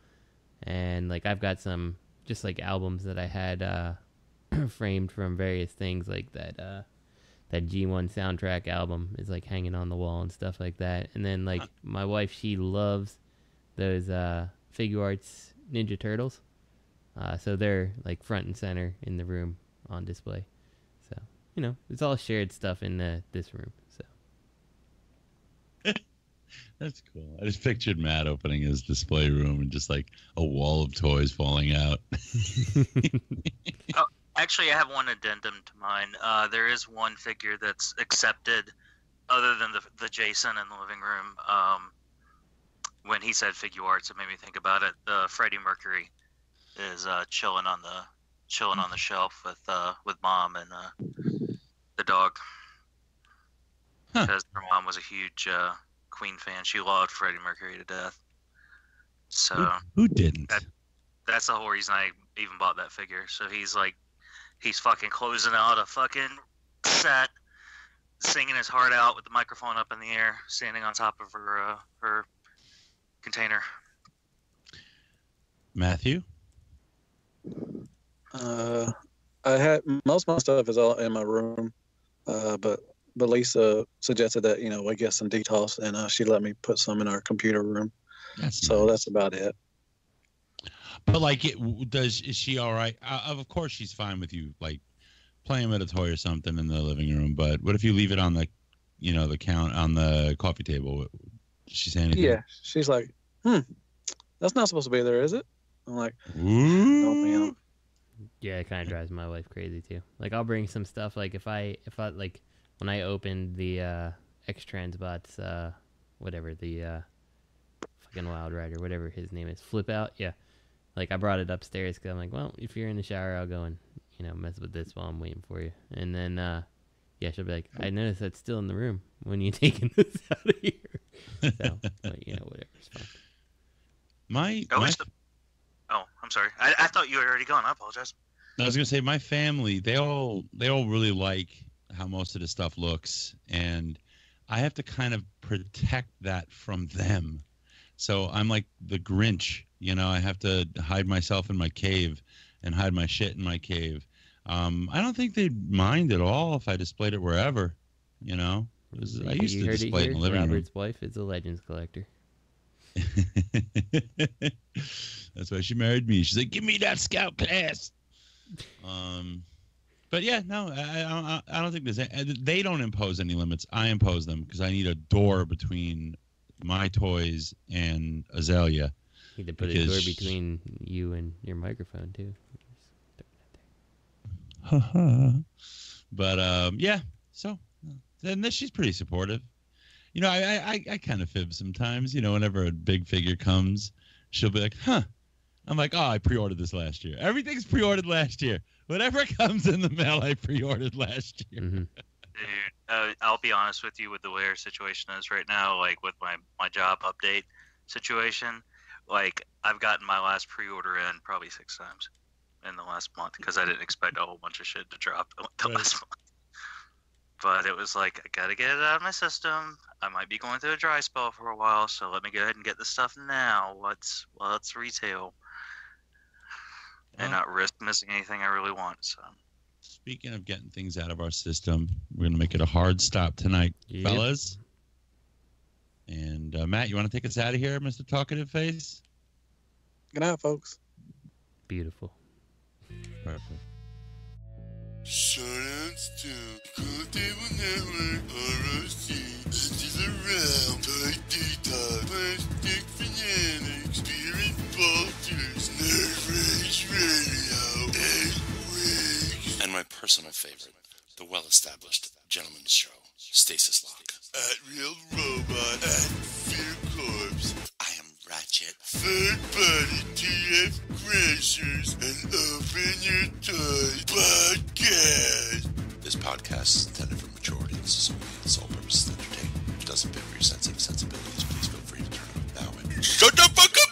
And like I've got some just like albums that I had framed from various things, like that G1 soundtrack album is like hanging on the wall and stuff like that. And then like my wife, she loves those Figure Arts Ninja Turtles, so they're like front and center in the room on display. So it's all shared stuff in this room. So that's cool. I just pictured Matt opening his display room and just like a wall of toys falling out. Oh, actually, I have one addendum to mine. There is one figure that's accepted, other than the Jason in the living room. When he said figure arts, it made me think about it. Freddie Mercury is chilling on the shelf with Mom and the dog, because her mom was a huge Queen fan. She loved Freddie Mercury to death. So who didn't? That's the whole reason I even bought that figure. So he's fucking closing out a fucking set, singing his heart out with the microphone up in the air, standing on top of her container. Matthew? I had most of my stuff is all in my room, but Lisa suggested that we get some Detox, and she let me put some in our computer room. That's about it. But is she all right? Of course, she's fine with you playing with a toy or something in the living room. But what if you leave it on the, the count on the coffee table? Does she say anything? Yeah, she's like, that's not supposed to be there, is it? I'm like, ooh. Oh man. Yeah, it kind of drives my wife crazy too. I'll bring some stuff. If I when I opened the X-Transbots, whatever the fucking Wild Rider, whatever his name is, Flip Out. Yeah, I brought it upstairs because I'm like, well, if you're in the shower, I'll go and mess with this while I'm waiting for you. And then yeah, she'll be like, I noticed that's still in the room when you're taking this out of here. So, but, whatever, it's fine. Oh, I'm sorry. I thought you had already gone. I apologize. I was gonna say my family, they all really like how most of the stuff looks, and I have to kind of protect that from them. So I'm like the Grinch, I have to hide myself in my cave and hide my shit in my cave. I don't think they'd mind at all if I displayed it wherever, I used to display it in the living room. Robert's wife is a Legends collector. That's why she married me. She's like, give me that scout class. But yeah, no, I don't think they don't impose any limits. I impose them because I need a door between my toys and Azalea. You need to put a door between you and your microphone too. But yeah, so then she's pretty supportive. I kind of fib sometimes. Whenever a big figure comes, she'll be like, "Huh." I'm like, "Oh, I pre-ordered this last year. Everything's pre-ordered last year. Whatever comes in the mail, I pre-ordered last year." Mm-hmm. Dude, I'll be honest with you with the way our situation is right now, with my job update situation. I've gotten my last pre-order in probably 6 times in the last month because I didn't expect a whole bunch of shit to drop the last month. But it was I gotta get it out of my system. I might be going through a dry spell for a while, so let me go ahead and get the stuff now. Let's retail and not risk missing anything I really want. So, speaking of getting things out of our system, we're gonna make it a hard stop tonight, fellas. And Matt, you want to take us out of here, Mr. Talkative Face? Good night, folks. Beautiful. Perfect. Shardouts to Cool Table Network, ROC, Edges Around, Toy Detox, Plastic Fanatics, Spirit Vultures, Nerd Rage Radio, 8 Weeks. And my personal favorite, the well-established Gentleman's Show, Stasis Lock. At Real Robot, at Fear Corpse. I am Ratchet. Third Party TF Crashers, and Open Your Toys Podcast. This podcast is intended for mature audiences only. The sole purpose is to entertain. If it doesn't fit with your sensitive sensibilities, please feel free to turn it off now. Shut the fuck up!